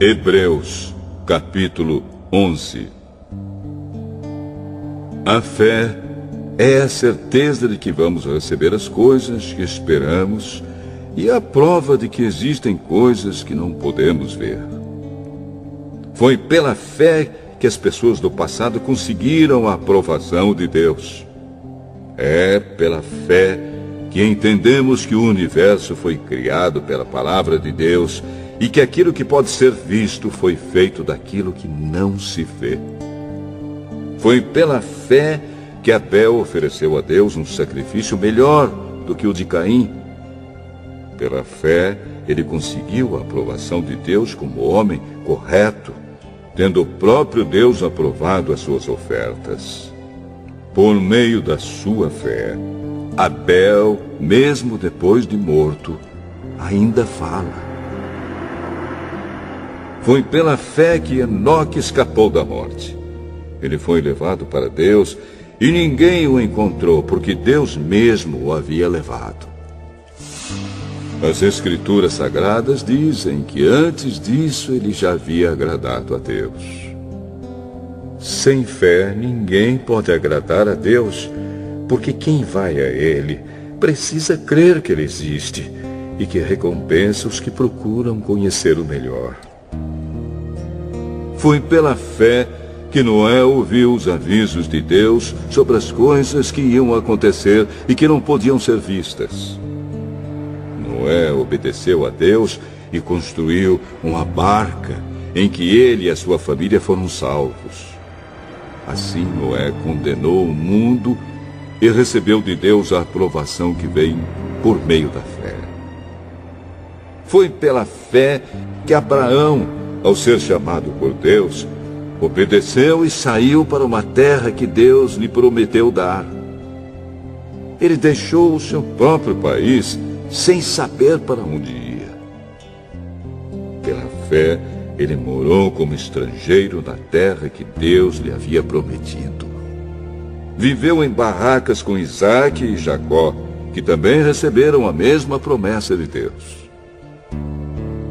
Hebreus, capítulo 11. A fé é a certeza de que vamos receber as coisas que esperamos e a prova de que existem coisas que não podemos ver. Foi pela fé que as pessoas do passado conseguiram a aprovação de Deus. É pela fé que entendemos que o universo foi criado pela palavra de Deus e que aquilo que pode ser visto foi feito daquilo que não se vê. Foi pela fé que Abel ofereceu a Deus um sacrifício melhor do que o de Caim. Pela fé, ele conseguiu a aprovação de Deus como homem correto, tendo o próprio Deus aprovado as suas ofertas. Por meio da sua fé, Abel, mesmo depois de morto, ainda fala. Foi pela fé que Enoque escapou da morte. Ele foi levado para Deus e ninguém o encontrou, porque Deus mesmo o havia levado. As Escrituras Sagradas dizem que antes disso ele já havia agradado a Deus. Sem fé, ninguém pode agradar a Deus, porque quem vai a Ele precisa crer que Ele existe e que recompensa os que procuram conhecer o melhor. Foi pela fé que Noé ouviu os avisos de Deus sobre as coisas que iam acontecer e que não podiam ser vistas. Noé obedeceu a Deus e construiu uma barca em que ele e a sua família foram salvos. Assim Noé condenou o mundo e recebeu de Deus a aprovação que vem por meio da fé. Foi pela fé que Abraão, ao ser chamado por Deus, obedeceu e saiu para uma terra que Deus lhe prometeu dar. Ele deixou o seu próprio país sem saber para onde ia. Pela fé, ele morou como estrangeiro na terra que Deus lhe havia prometido. Viveu em barracas com Isaque e Jacó, que também receberam a mesma promessa de Deus.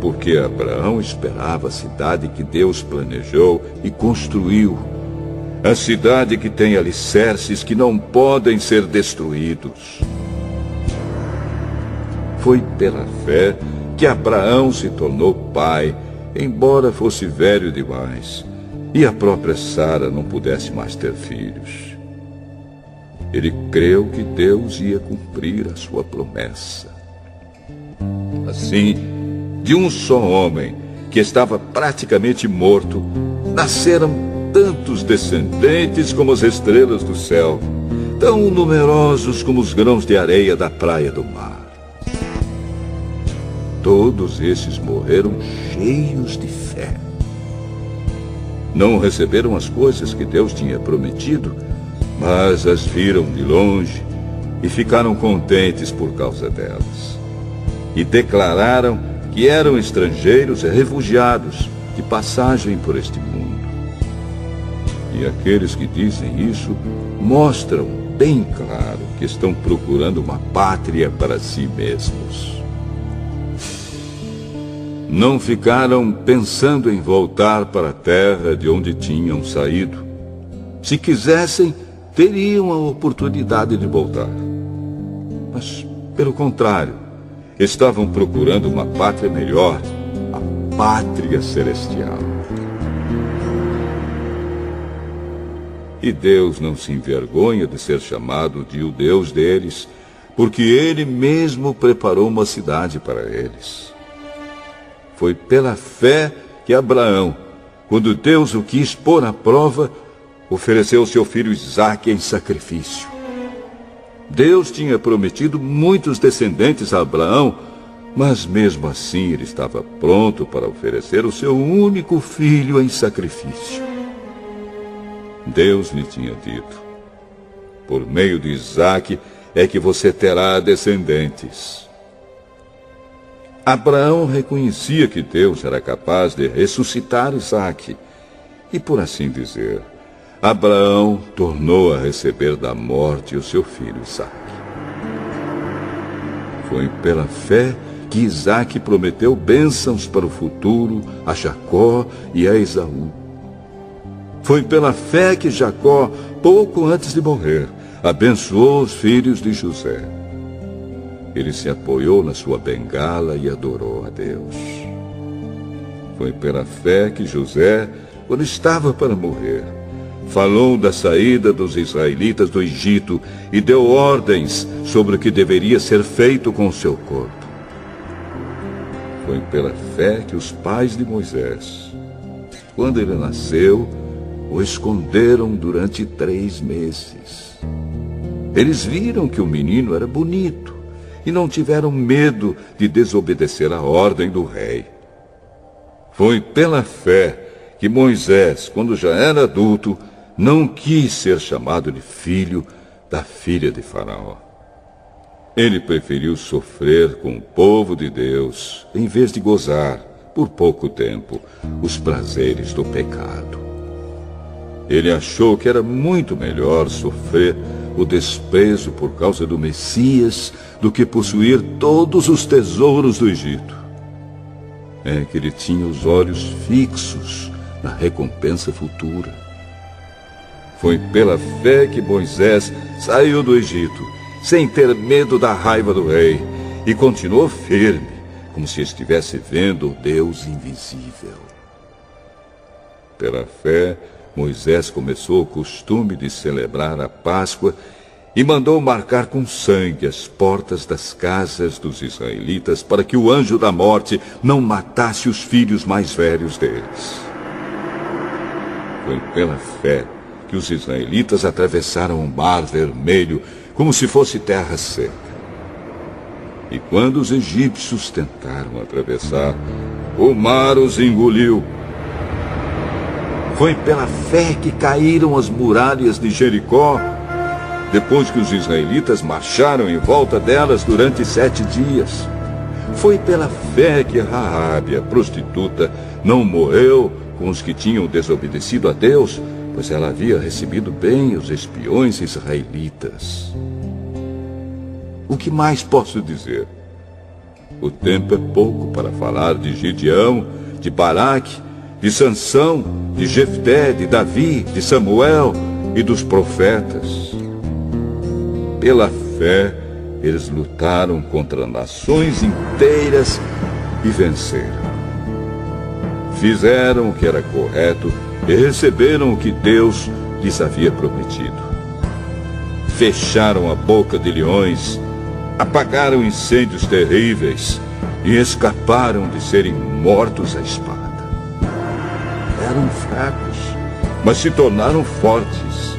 Porque Abraão esperava a cidade que Deus planejou e construiu, a cidade que tem alicerces que não podem ser destruídos. Foi pela fé que Abraão se tornou pai, embora fosse velho demais, e a própria Sara não pudesse mais ter filhos. Ele creu que Deus ia cumprir a sua promessa. Assim, de um só homem, que estava praticamente morto, nasceram tantos descendentes como as estrelas do céu, tão numerosos como os grãos de areia da praia do mar. Todos esses morreram cheios de fé. Não receberam as coisas que Deus tinha prometido, mas as viram de longe e ficaram contentes por causa delas. E declararam que eram estrangeiros e refugiados de passagem por este mundo. E aqueles que dizem isso mostram bem claro que estão procurando uma pátria para si mesmos. Não ficaram pensando em voltar para a terra de onde tinham saído. Se quisessem, teriam a oportunidade de voltar. Mas, pelo contrário, estavam procurando uma pátria melhor, a pátria celestial. E Deus não se envergonha de ser chamado de o Deus deles, porque Ele mesmo preparou uma cidade para eles. Foi pela fé que Abraão, quando Deus o quis pôr à prova, ofereceu seu filho Isaque em sacrifício. Deus tinha prometido muitos descendentes a Abraão, mas mesmo assim ele estava pronto para oferecer o seu único filho em sacrifício. Deus lhe tinha dito: por meio de Isaque é que você terá descendentes. Abraão reconhecia que Deus era capaz de ressuscitar Isaque, e por assim dizer, Abraão tornou a receber da morte o seu filho Isaque. Foi pela fé que Isaque prometeu bênçãos para o futuro a Jacó e a Esaú. Foi pela fé que Jacó, pouco antes de morrer, abençoou os filhos de José. Ele se apoiou na sua bengala e adorou a Deus. Foi pela fé que José, quando estava para morrer, falou da saída dos israelitas do Egito e deu ordens sobre o que deveria ser feito com o seu corpo. Foi pela fé que os pais de Moisés, quando ele nasceu, o esconderam durante 3 meses. Eles viram que o menino era bonito e não tiveram medo de desobedecer a ordem do rei. Foi pela fé que Moisés, quando já era adulto, não quis ser chamado de filho da filha de Faraó. Ele preferiu sofrer com o povo de Deus, em vez de gozar, por pouco tempo, os prazeres do pecado. Ele achou que era muito melhor sofrer o desprezo por causa do Messias do que possuir todos os tesouros do Egito. É que ele tinha os olhos fixos na recompensa futura. Foi pela fé que Moisés saiu do Egito, sem ter medo da raiva do rei, e continuou firme, como se estivesse vendo o Deus invisível. Pela fé, Moisés começou o costume de celebrar a Páscoa e mandou marcar com sangue as portas das casas dos israelitas para que o anjo da morte não matasse os filhos mais velhos deles. Foi pela fé que os israelitas atravessaram o Mar Vermelho como se fosse terra seca. E quando os egípcios tentaram atravessar, o mar os engoliu. Foi pela fé que caíram as muralhas de Jericó, depois que os israelitas marcharam em volta delas durante 7 dias. Foi pela fé que Raabe, a prostituta, não morreu com os que tinham desobedecido a Deus, pois ela havia recebido bem os espiões israelitas. O que mais posso dizer? O tempo é pouco para falar de Gideão, de Baraque, de Sansão, de Jefté, de Davi, de Samuel e dos profetas. Pela fé, eles lutaram contra nações inteiras e venceram. Fizeram o que era correto e receberam o que Deus lhes havia prometido. Fecharam a boca de leões, apagaram incêndios terríveis e escaparam de serem mortos à espada. Eram fracos, mas se tornaram fortes.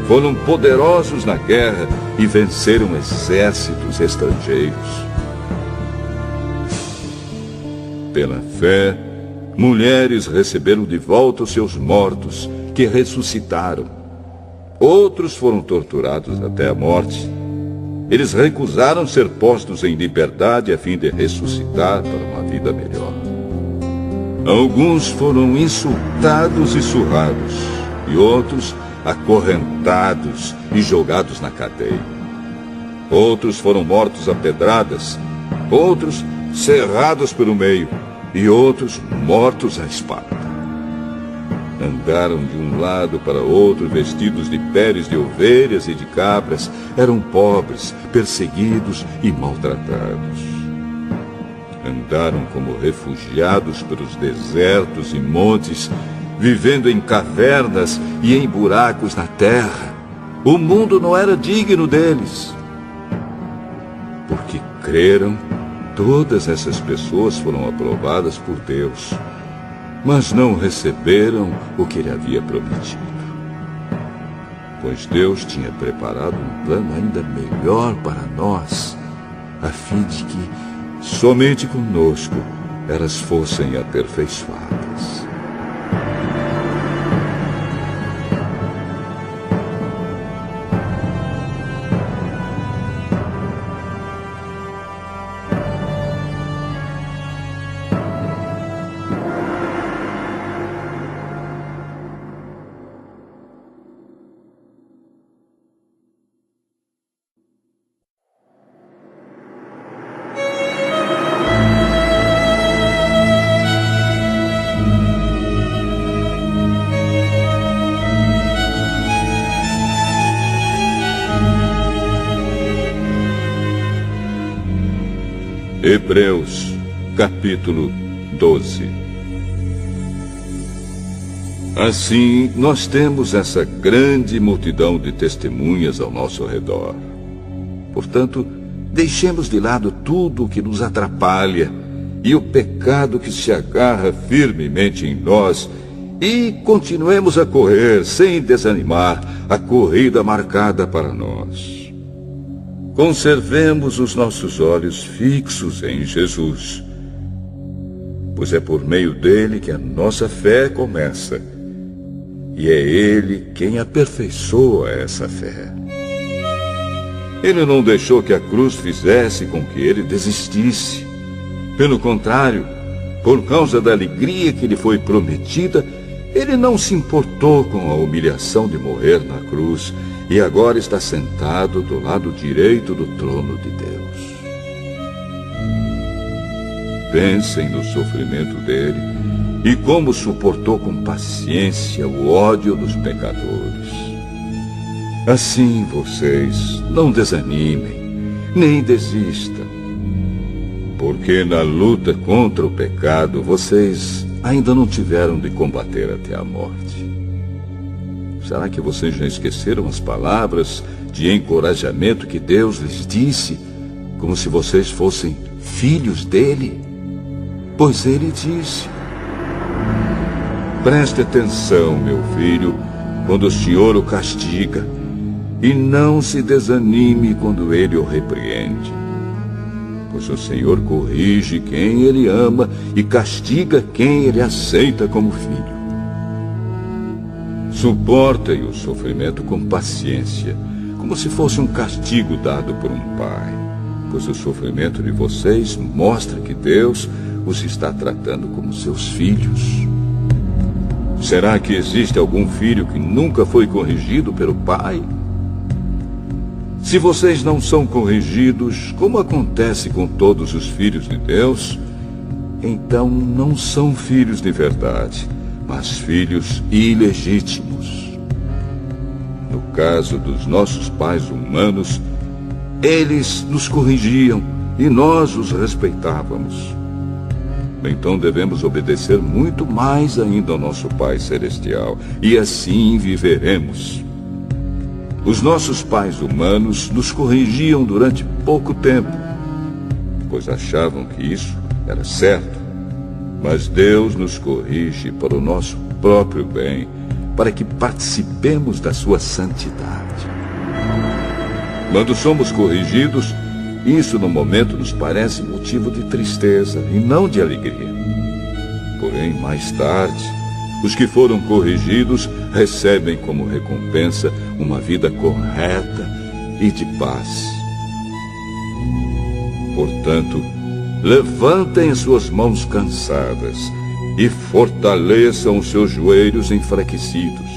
Foram poderosos na guerra e venceram exércitos estrangeiros. Pela fé, mulheres receberam de volta os seus mortos, que ressuscitaram. Outros foram torturados até a morte. Eles recusaram ser postos em liberdade a fim de ressuscitar para uma vida melhor. Alguns foram insultados e surrados, e outros acorrentados e jogados na cadeia. Outros foram mortos a pedradas, outros cerrados pelo meio, e outros mortos à espada. Andaram de um lado para outro vestidos de peles de ovelhas e de cabras, eram pobres, perseguidos e maltratados. Andaram como refugiados pelos desertos e montes, vivendo em cavernas e em buracos na terra. O mundo não era digno deles. Porque creram, todas essas pessoas foram aprovadas por Deus, mas não receberam o que ele havia prometido. Pois Deus tinha preparado um plano ainda melhor para nós, a fim de que somente conosco elas fossem aperfeiçoadas. Hebreus, capítulo 12. Assim, nós temos essa grande multidão de testemunhas ao nosso redor. Portanto, deixemos de lado tudo o que nos atrapalha e o pecado que se agarra firmemente em nós e continuemos a correr sem desanimar a corrida marcada para nós. Conservemos os nossos olhos fixos em Jesus, pois é por meio dele que a nossa fé começa, e é ele quem aperfeiçoa essa fé. Ele não deixou que a cruz fizesse com que ele desistisse. Pelo contrário, por causa da alegria que lhe foi prometida, ele não se importou com a humilhação de morrer na cruz e agora está sentado do lado direito do trono de Deus. Pensem no sofrimento dele e como suportou com paciência o ódio dos pecadores. Assim vocês não desanimem, nem desistam, porque na luta contra o pecado vocês ainda não tiveram de combater até a morte. Será que vocês já esqueceram as palavras de encorajamento que Deus lhes disse, como se vocês fossem filhos dele? Pois ele disse: preste atenção, meu filho, quando o Senhor o castiga, e não se desanime quando ele o repreende. Pois o Senhor corrige quem ele ama e castiga quem ele aceita como filho. Suportem o sofrimento com paciência, como se fosse um castigo dado por um pai, pois o sofrimento de vocês mostra que Deus os está tratando como seus filhos. Será que existe algum filho que nunca foi corrigido pelo pai? Se vocês não são corrigidos, como acontece com todos os filhos de Deus, então não são filhos de verdade, mas filhos ilegítimos. No caso dos nossos pais humanos, eles nos corrigiam e nós os respeitávamos. Então devemos obedecer muito mais ainda ao nosso Pai Celestial, e assim viveremos. Os nossos pais humanos nos corrigiam durante pouco tempo, pois achavam que isso era certo. Mas Deus nos corrige para o nosso próprio bem, para que participemos da sua santidade. Quando somos corrigidos, isso no momento nos parece motivo de tristeza e não de alegria. Porém, mais tarde, os que foram corrigidos recebem como recompensa uma vida correta e de paz. Portanto, levantem as suas mãos cansadas e fortaleçam os seus joelhos enfraquecidos.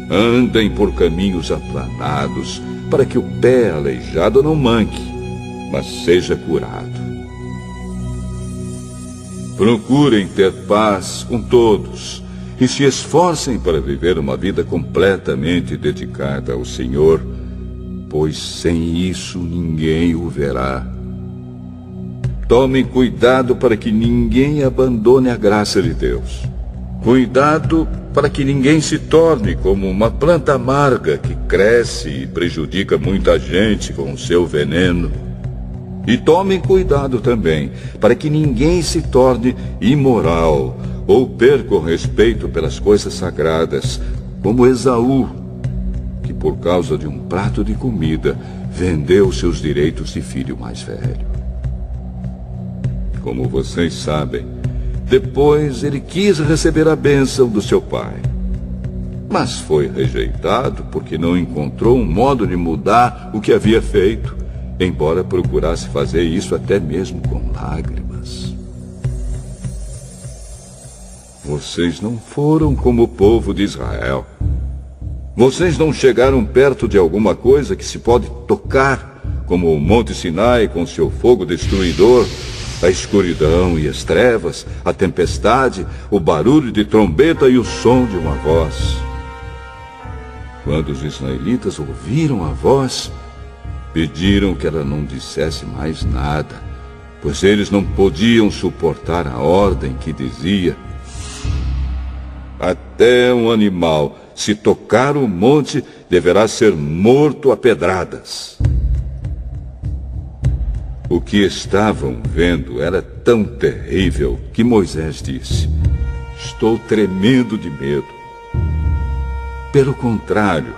Andem por caminhos aplanados, para que o pé aleijado não manque, mas seja curado. Procurem ter paz com todos e se esforcem para viver uma vida completamente dedicada ao Senhor, pois sem isso ninguém o verá. Tomem cuidado para que ninguém abandone a graça de Deus. Cuidado para que ninguém se torne como uma planta amarga que cresce e prejudica muita gente com o seu veneno. E tomem cuidado também para que ninguém se torne imoral ou perca o respeito pelas coisas sagradas, como Esaú, que por causa de um prato de comida vendeu seus direitos de filho mais velho. Como vocês sabem, depois ele quis receber a bênção do seu pai, mas foi rejeitado porque não encontrou um modo de mudar o que havia feito, embora procurasse fazer isso até mesmo com lágrimas. Vocês não foram como o povo de Israel. Vocês não chegaram perto de alguma coisa que se pode tocar, como o Monte Sinai com seu fogo destruidor, a escuridão e as trevas, a tempestade, o barulho de trombeta e o som de uma voz. Quando os israelitas ouviram a voz, pediram que ela não dissesse mais nada pois eles não podiam suportar a ordem que dizia: até um animal, se tocar o monte, deverá ser morto a pedradas. O que estavam vendo era tão terrível que Moisés disse: estou tremendo de medo. Pelo contrário,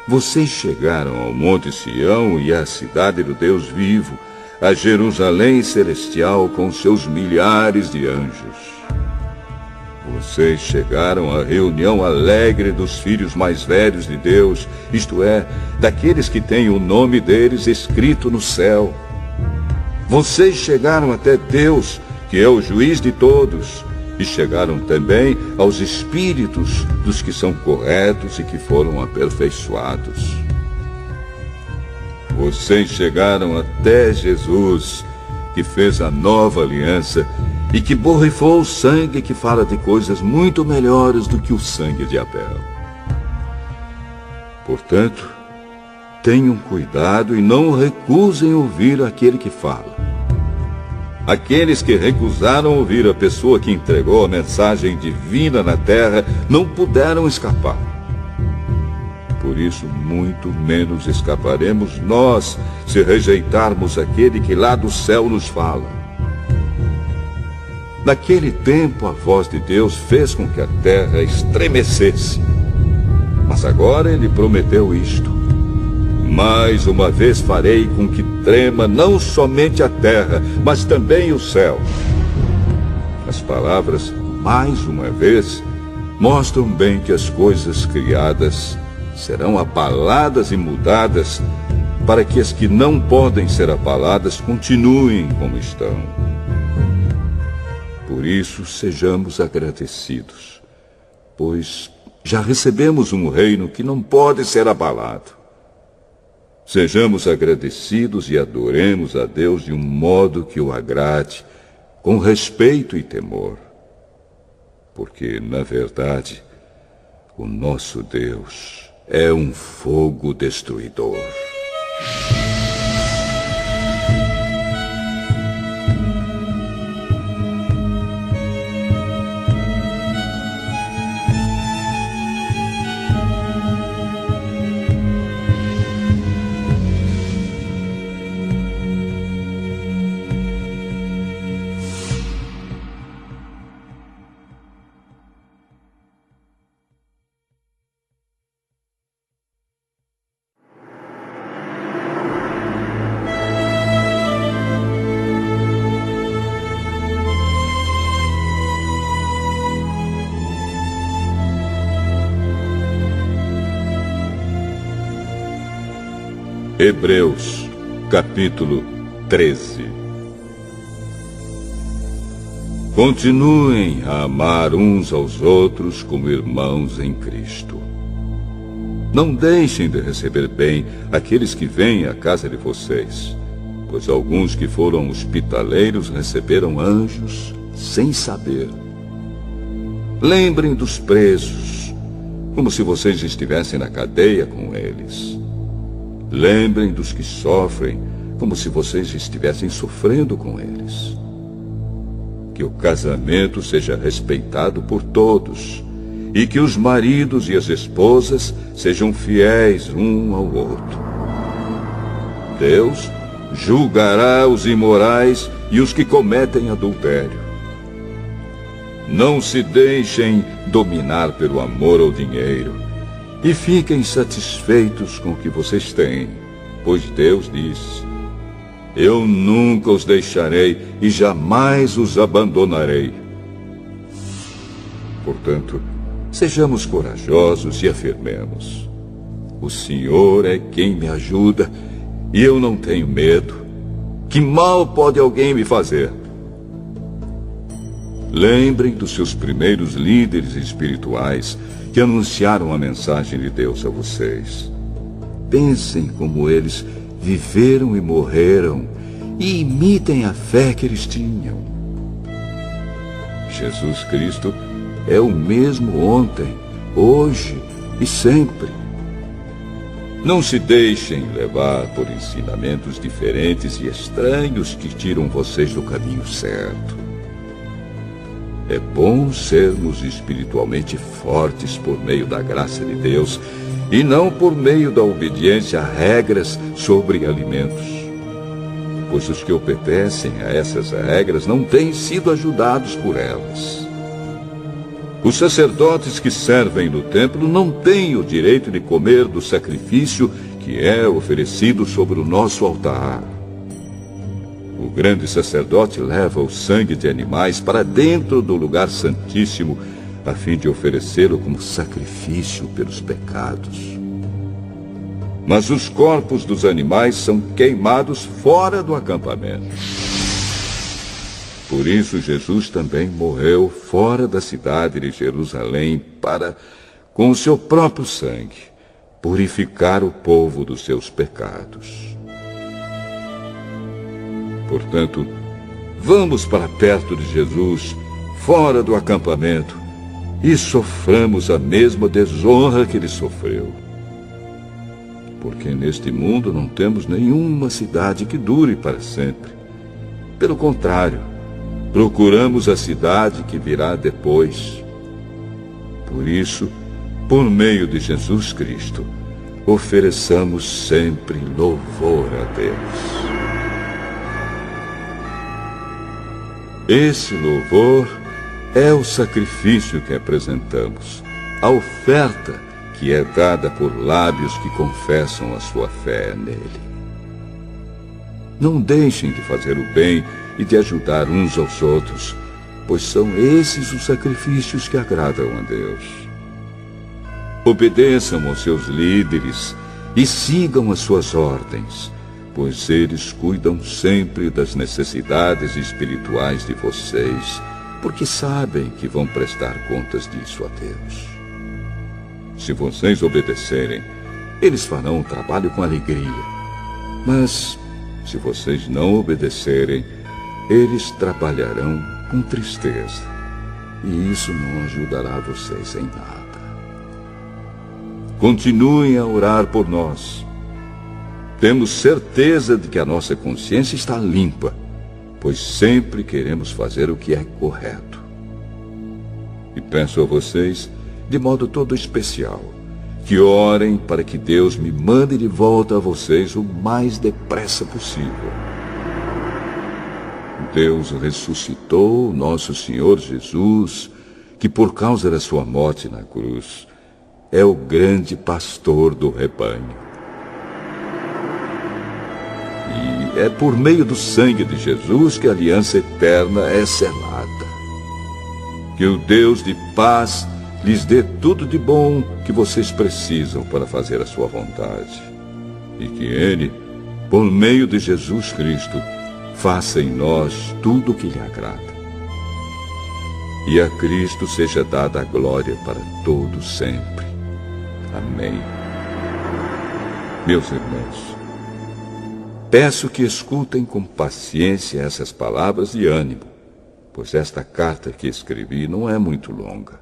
vocês chegaram ao Monte Sião e à cidade do Deus vivo, a Jerusalém celestial com seus milhares de anjos. Vocês chegaram à reunião alegre dos filhos mais velhos de Deus, isto é, daqueles que têm o nome deles escrito no céu. Vocês chegaram até Deus, que é o juiz de todos, e chegaram também aos espíritos dos que são corretos e que foram aperfeiçoados. Vocês chegaram até Jesus, que fez a nova aliança e que borrifou o sangue que fala de coisas muito melhores do que o sangue de Abel. Portanto, tenham cuidado e não recusem ouvir aquele que fala. Aqueles que recusaram ouvir a pessoa que entregou a mensagem divina na terra não puderam escapar. Por isso, muito menos escaparemos nós se rejeitarmos aquele que lá do céu nos fala. Naquele tempo, a voz de Deus fez com que a terra estremecesse. Mas agora ele prometeu isto: mais uma vez farei com que trema não somente a terra, mas também o céu. As palavras "mais uma vez" mostram bem que as coisas criadas serão abaladas e mudadas, para que as que não podem ser abaladas continuem como estão. Por isso, sejamos agradecidos, pois já recebemos um reino que não pode ser abalado. Sejamos agradecidos e adoremos a Deus de um modo que o agrade, com respeito e temor. Porque, na verdade, o nosso Deus é um fogo destruidor. Hebreus, capítulo 13. Continuem a amar uns aos outros como irmãos em Cristo. Não deixem de receber bem aqueles que vêm à casa de vocês, pois alguns que foram hospitaleiros receberam anjos sem saber. Lembrem dos presos, como se vocês estivessem na cadeia com eles. Lembrem dos que sofrem, como se vocês estivessem sofrendo com eles. Que o casamento seja respeitado por todos, e que os maridos e as esposas sejam fiéis um ao outro. Deus julgará os imorais e os que cometem adultério. Não se deixem dominar pelo amor ao dinheiro, e fiquem satisfeitos com o que vocês têm, pois Deus diz: eu nunca os deixarei e jamais os abandonarei. Portanto, sejamos corajosos e afirmemos: o Senhor é quem me ajuda e eu não tenho medo. Que mal pode alguém me fazer? Lembrem dos seus primeiros líderes espirituais que anunciaram a mensagem de Deus a vocês. Pensem como eles viveram e morreram e imitem a fé que eles tinham. Jesus Cristo é o mesmo ontem, hoje e sempre. Não se deixem levar por ensinamentos diferentes e estranhos que tiram vocês do caminho certo. É bom sermos espiritualmente fortes por meio da graça de Deus e não por meio da obediência a regras sobre alimentos. Pois os que obedecem a essas regras não têm sido ajudados por elas. Os sacerdotes que servem no templo não têm o direito de comer do sacrifício que é oferecido sobre o nosso altar. O grande sacerdote leva o sangue de animais para dentro do lugar santíssimo, a fim de oferecê-lo como sacrifício pelos pecados. Mas os corpos dos animais são queimados fora do acampamento. Por isso Jesus também morreu fora da cidade de Jerusalém para, com o seu próprio sangue, purificar o povo dos seus pecados. Portanto, vamos para perto de Jesus, fora do acampamento, e soframos a mesma desonra que ele sofreu. Porque neste mundo não temos nenhuma cidade que dure para sempre. Pelo contrário, procuramos a cidade que virá depois. Por isso, por meio de Jesus Cristo, ofereçamos sempre louvor a Deus. Esse louvor é o sacrifício que apresentamos, a oferta que é dada por lábios que confessam a sua fé nele. Não deixem de fazer o bem e de ajudar uns aos outros, pois são esses os sacrifícios que agradam a Deus. Obedeçam aos seus líderes e sigam as suas ordens, pois eles cuidam sempre das necessidades espirituais de vocês, porque sabem que vão prestar contas disso a Deus. Se vocês obedecerem, eles farão o trabalho com alegria. Mas, se vocês não obedecerem, eles trabalharão com tristeza. E isso não ajudará vocês em nada. Continuem a orar por nós. Temos certeza de que a nossa consciência está limpa, pois sempre queremos fazer o que é correto. E peço a vocês, de modo todo especial, que orem para que Deus me mande de volta a vocês o mais depressa possível. Deus ressuscitou nosso Senhor Jesus, que por causa da sua morte na cruz, é o grande pastor do rebanho. E é por meio do sangue de Jesus que a aliança eterna é selada. Que o Deus de paz lhes dê tudo de bom que vocês precisam para fazer a sua vontade. E que Ele, por meio de Jesus Cristo, faça em nós tudo o que lhe agrada. E a Cristo seja dada a glória para todos sempre. Amém. Meus irmãos, peço que escutem com paciência essas palavras de ânimo, pois esta carta que escrevi não é muito longa.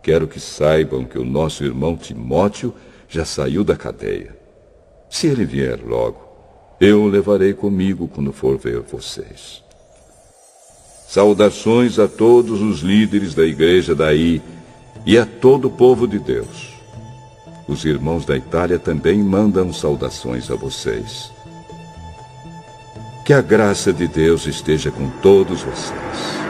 Quero que saibam que o nosso irmão Timóteo já saiu da cadeia. Se ele vier logo, eu o levarei comigo quando for ver vocês. Saudações a todos os líderes da igreja daí e a todo o povo de Deus. Os irmãos da Itália também mandam saudações a vocês. Que a graça de Deus esteja com todos vocês.